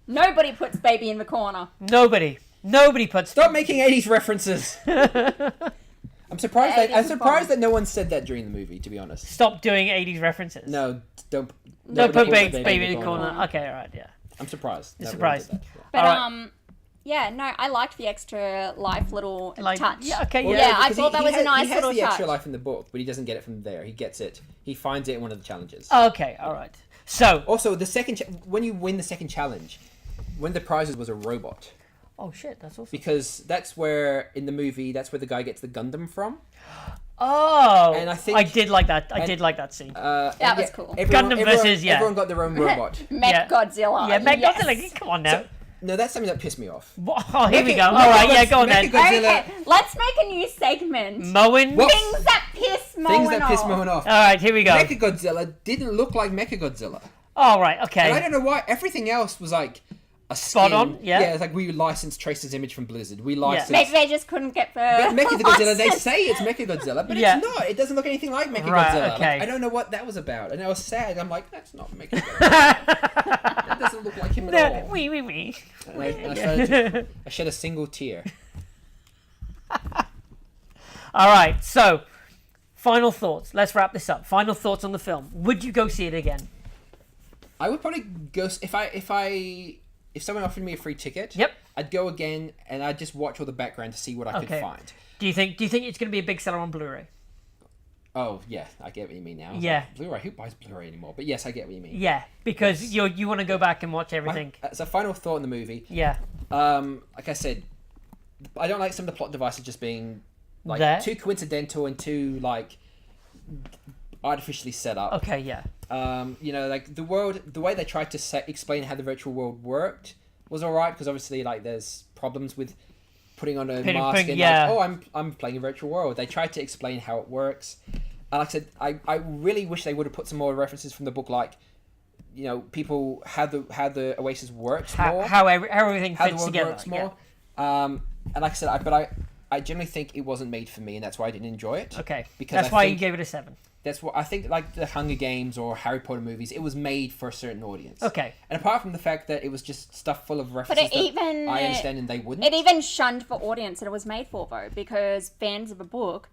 D: Nobody puts baby in the corner.
F: nobody puts.
G: Stop making 80s references. I'm surprised.
D: It
G: I'm
D: isn't
G: surprised
D: fun.
G: that no one said that during the movie. To be honest.
F: Stop doing 80s references.
G: No, don't.
F: Don't put
G: baby
F: baby in the corner. Okay, alright, yeah.
G: I'm surprised.
F: You're
G: No one did
F: surprised.
G: that.
D: But
F: Alright.
D: yeah, no, I liked the extra life little
F: Like,
D: touch.
F: yeah, okay,
G: Well,
F: yeah.
D: Yeah, I
G: because
D: thought that was a nice
G: He has
D: little
G: the extra
D: touch.
G: life in the book, but he doesn't get it from there. He gets it. He finds it in one of the challenges.
F: Okay, alright. So.
G: Also, the second when you win the second challenge, one of the prizes was a robot,
F: Oh shit, that's awesome.
G: because that's where in the movie that's where the guy gets the Gundam from.
F: Oh,
G: And I think-
F: I did like that. I
G: and-
F: did like that scene.
D: That
G: And
D: was cool.
F: Gundam versus, yeah.
G: Everyone got their own robot.
D: Mech
F: Yeah.
D: Godzilla.
F: yeah, Meg
D: yes.
F: Godzilla, come on now.
G: No, that's something that pissed me off.
F: Oh, here we go.
G: Mecha-
F: All right, yeah,
G: Mecha-
F: go on then.
G: Mecha-
D: Okay, let's make a new segment.
F: Mowen.
G: What?
D: Things that piss Mowen
G: Things that
D: off.
G: piss Mowen off.
F: All right, here we go.
G: Mechagodzilla didn't look like Mechagodzilla.
F: All right,
G: And I
F: okay.
G: don't know why. Everything else was like a
F: Spot
G: skin.
F: on, yeah.
G: Yeah, it's like we licensed Tracer's image from Blizzard. We licensed.
D: Maybe they just couldn't get the.
G: But Mechagodzilla, they
D: license.
G: say it's Mechagodzilla, but
F: Yeah.
G: it's not. It doesn't look anything like Mechagodzilla.
F: Right, okay.
G: Like, I don't know what that was about. And I was sad. I'm like, that's not Mechagodzilla. That doesn't look like him at all.
F: Wee.
G: And I shed a single tear.
F: All right, so final thoughts. Let's wrap this up. Final thoughts on the film. Would you go see it again?
G: I would probably go if someone offered me a free ticket.
F: Yep.
G: I'd go again and I'd just watch all the background to see what I could
F: Okay.
G: find.
F: Do you think it's going to be a big seller on Blu-ray?
G: Oh yeah, I get what you mean now. I was
F: Yeah.
G: like, Blu-ray. Who buys Blu-ray anymore? But yes, I get what you mean.
F: Yeah, because you want to go back and watch everything.
G: As a final thought in the movie,
F: Yeah.
G: like I said, I don't like some of the plot devices just being like
F: There?
G: too coincidental and too like artificially set up.
F: Okay. Yeah.
G: Like the way they tried to explain how the virtual world worked was alright because obviously like there's problems with putting on a mask and
F: yeah.
G: like, oh, I'm playing a virtual world. They tried to explain how it works. like I said, I really wish they would have put some more references from the book, like, you know, people how the Oasis works more,
F: how everything
G: how the
F: fits
G: world
F: together.
G: works more. And like I said, I generally think it wasn't made for me, and that's why I didn't enjoy it.
F: Okay,
G: because
F: that's why you gave it a 7.
G: That's what I think. Like the Hunger Games or Harry Potter movies, it was made for a certain audience.
F: Okay.
G: And apart from the fact that it was just stuff full of references that I understand and they wouldn't.
D: It even shunned the audience that it was made for, though, because fans of a book,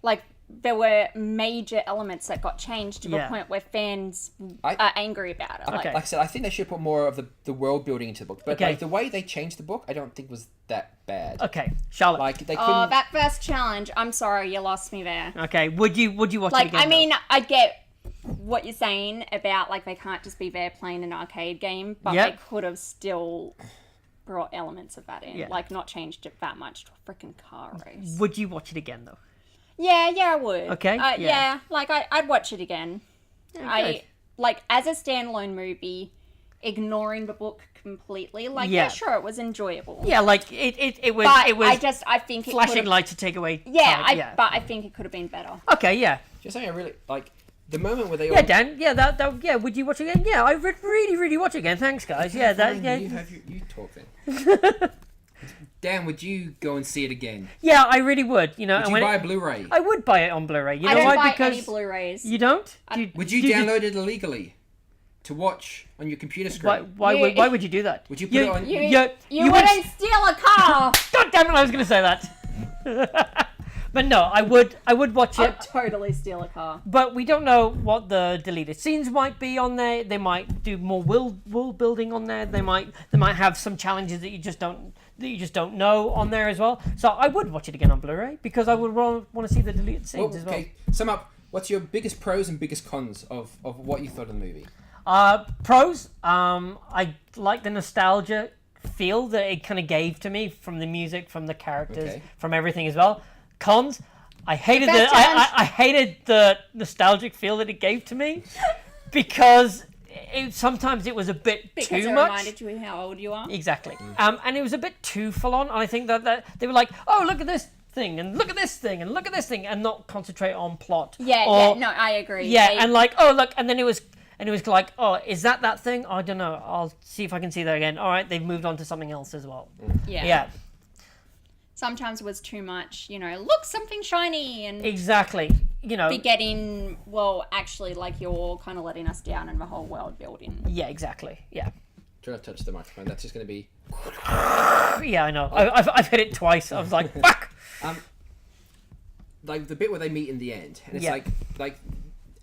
D: like, there were major elements that got changed to the point where fans are angry about it.
G: Like I said, I think they should put more of the world building into the book. But like the way they changed the book, I don't think was that bad.
F: Okay, Charlotte.
G: Like they couldn't.
D: Oh, that first challenge. I'm sorry, you lost me there.
F: Okay, would you watch
D: Like,
F: it again?
D: I mean, I get what you're saying about, like, they can't just be there playing an arcade game, but they could have still brought elements of that in. Like, not changed it that much to a freaking car race.
F: Would you watch it again, though?
D: Yeah, I would.
F: Okay.
D: Yeah, like, I'd watch it again.
F: Yeah,
D: like, as a standalone movie, ignoring the book completely, like, sure, it was enjoyable.
F: Yeah, like it was.
D: But
F: it was.
D: I think it
F: flashing light to take away.
D: Yeah, but I think it could have been better.
F: Okay, yeah.
G: Just saying, I really like the moment where they.
F: Yeah, Dan. Yeah, that. Yeah, would you watch it again? Yeah, I would really watch it again. Thanks, guys. Yeah, that. Yeah.
G: You talk then. Dan, would you go and see it again?
F: Yeah, I really would. You know,
G: Would you buy a Blu-ray?
F: I would buy it on Blu-ray. You know
D: I don't
F: why?
D: buy
F: Because
D: any Blu-rays.
F: you don't.
G: Would you download it illegally to watch on your computer screen?
F: Why would you do that?
G: Would you put it on?
D: You wouldn't steal a car.
F: God damn it! I was going to say that. But no, I would watch it.
D: I'd totally steal a car.
F: But we don't know what the deleted scenes might be on there. They might do more world building on there. They might have some challenges that you just don't know on there as well. So I would watch it again on Blu-ray because I would want to see the deleted scenes as well.
G: Okay, sum up. What's your biggest pros and biggest cons of what you thought of the movie?
F: Pros. I like the nostalgia feel that it kind of gave to me from the music, from the characters, from everything as well. Cons, I hated I hated the nostalgic feel that it gave to me because sometimes it was a bit too
D: it
F: much.
D: Reminded you how old you are.
F: Exactly. And it was a bit too full on. And I think that they were like, oh, look at this thing and look at this thing and look at this thing and not concentrate on plot.
D: No, I agree.
F: Yeah, and like, oh look, and then it was like, oh, is that thing? I don't know. I'll see if I can see that again. All right, they've moved on to something else as well. Yeah.
D: Sometimes it was too much, you know, look, something shiny, and
F: exactly, you know,
D: forgetting, well, actually, like, you're kind of letting us down in the whole world building.
F: Yeah, exactly. Yeah.
G: Try to touch the microphone. That's just going to be.
F: Yeah, I know. I've hit it twice. I was like, fuck.
G: Like the bit where they meet in the end, and it's like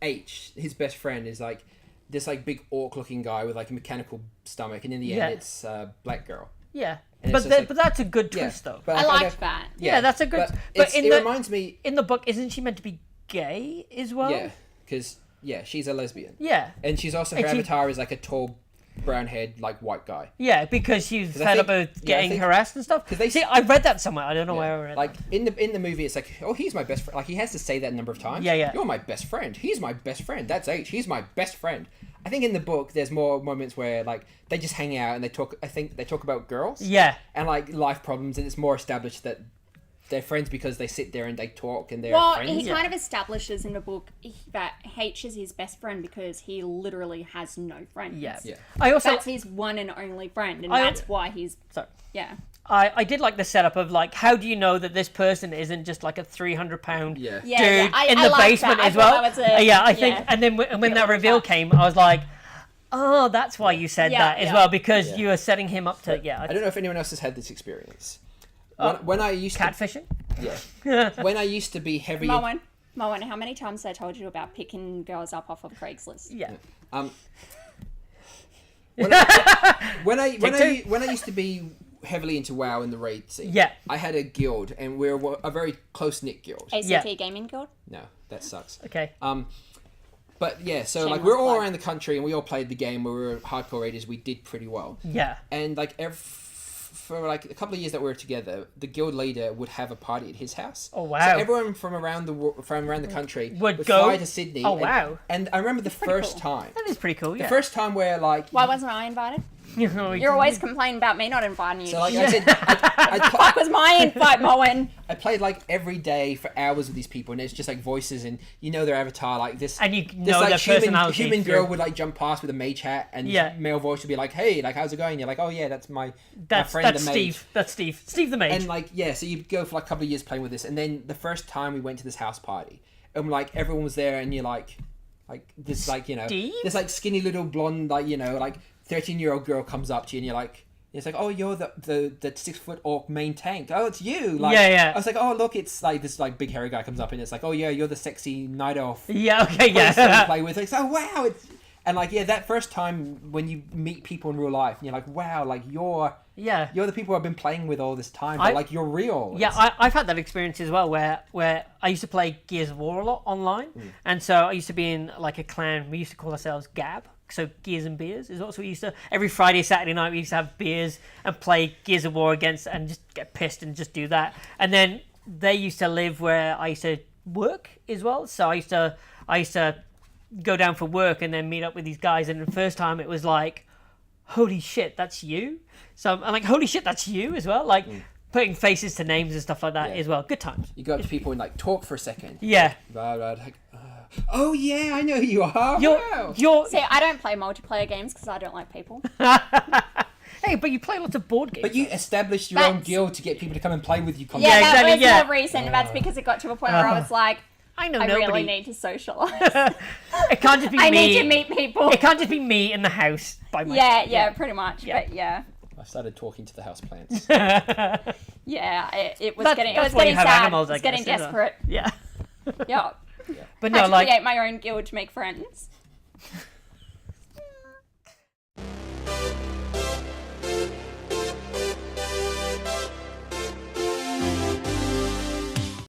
G: H, his best friend, is like this like big orc-looking guy with like a mechanical stomach, and in the end, it's a black girl.
F: Yeah.
G: And
F: but that's a good twist, though.
D: I like that.
F: Yeah, that's a good.
G: But it reminds me
F: in the book, isn't she meant to be gay as well?
G: Yeah, because she's a lesbian.
F: Yeah,
G: and she's also her avatar is like a tall, brown-haired like white guy.
F: Yeah, because she's fed up with getting harassed and stuff. See, I read that somewhere. I don't know where I read.
G: Like in the movie, it's like, oh, he's my best friend. Like he has to say that a number of times.
F: Yeah.
G: You're my best friend. He's my best friend. That's H. He's my best friend. I think in the book, there's more moments where like they just hang out and they talk. I think they talk about girls.
F: Yeah.
G: And like life problems, and it's more established that they're friends because they sit there and they talk and they're friends.
D: Well, he kind of establishes in the book that H is his best friend because he literally has no friends.
F: Yeah.
D: That's his one and only friend, and that's why he's.
F: Sorry.
D: Yeah.
F: I did like the setup of like, how do you know that this person isn't just like a 300-pound dude in the basement as well? I think, and then when that reveal came, I was like, oh, that's why you said that as well, because you are setting him up to. I
G: don't know if anyone else has had this experience. When I used
F: catfishing.
G: When I used to be heavy.
D: Mowen, how many times I told you about picking girls up off of Craigslist?
F: Yeah.
G: When I used to be heavily into WoW in the raid scene.
F: Yeah.
G: I had a guild, and we're a very close-knit guild.
D: ACT Gaming Guild?
G: No, that sucks.
F: Okay.
G: But yeah, so like we're all around the country, and we all played the game. We were hardcore raiders. We did pretty well.
F: Yeah.
G: And like for like a couple of years that we were together, the guild leader would have a party at his house.
F: Oh wow!
G: So everyone from around the country would
F: go
G: fly to Sydney.
F: Oh wow!
G: And I remember the first time.
F: That is pretty cool. Yeah.
G: The first time where like.
D: Why wasn't I invited? You're always complaining about me not inviting you.
G: So like I said,
D: Fuck was my invite, Mowen.
G: I played like every day for hours with these people, and it's just like voices, and their avatar, like this,
F: and you
G: this
F: know
G: like
F: their personality
G: human
F: through.
G: girl would like jump past with a mage hat, and male voice would be like, "Hey, like how's it going?" You're like, "Oh yeah, that's my friend,
F: that's
G: the mage."
F: That's Steve the mage.
G: And like so you'd go for like a couple of years playing with this, and then the first time we went to this house party, and like everyone was there, and you're like this like
F: Steve?
G: this like skinny little blonde like 13-year-old girl comes up to you, and you're like. It's like, oh, you're the 6-foot orc main tank. Oh, it's you. Like,
F: yeah.
G: I was like, oh, look, it's like this like big hairy guy comes up, and it's like, oh yeah, you're the sexy night elf.
F: Yeah, okay, yeah.
G: To play with. It's like, oh wow, and like that first time when you meet people in real life, and you're like, wow, like you're the people I've been playing with all this time, but like you're real.
F: Yeah, I've had that experience as well, where I used to play Gears of War a lot online, and so I used to be in like a clan. We used to call ourselves Gab. So Gears and Beers is what we used to. Every Friday, Saturday night, we used to have beers and play Gears of War against, and just get pissed and just do that. And then they used to live where I used to work as well. So I used to go down for work and then meet up with these guys. And the first time it was like, holy shit, that's you. So I'm like, holy shit, that's you as well. Like putting faces to names and stuff like that as well. Good times.
G: You go up to people and like talk for a second.
F: Yeah.
G: Oh yeah, I know who you are.
D: See, I don't play multiplayer games because I don't like people.
F: Hey, but you play lots of board games.
G: But you established your own guild to get people to come and play with you.
D: Yeah, that was more recent. That's because it got to a point where I was like, I really need to socialize.
F: It can't just be me.
D: I need to meet people.
F: It can't just be me in the house by myself.
D: Yeah, pretty much. Yeah. But yeah.
G: I started talking to the houseplants.
D: It was getting sad.
F: Animals,
D: it was getting desperate.
F: Yeah.
D: Yeah.
F: But
D: I had
F: no,
D: to
F: like
D: create my own guild to make friends.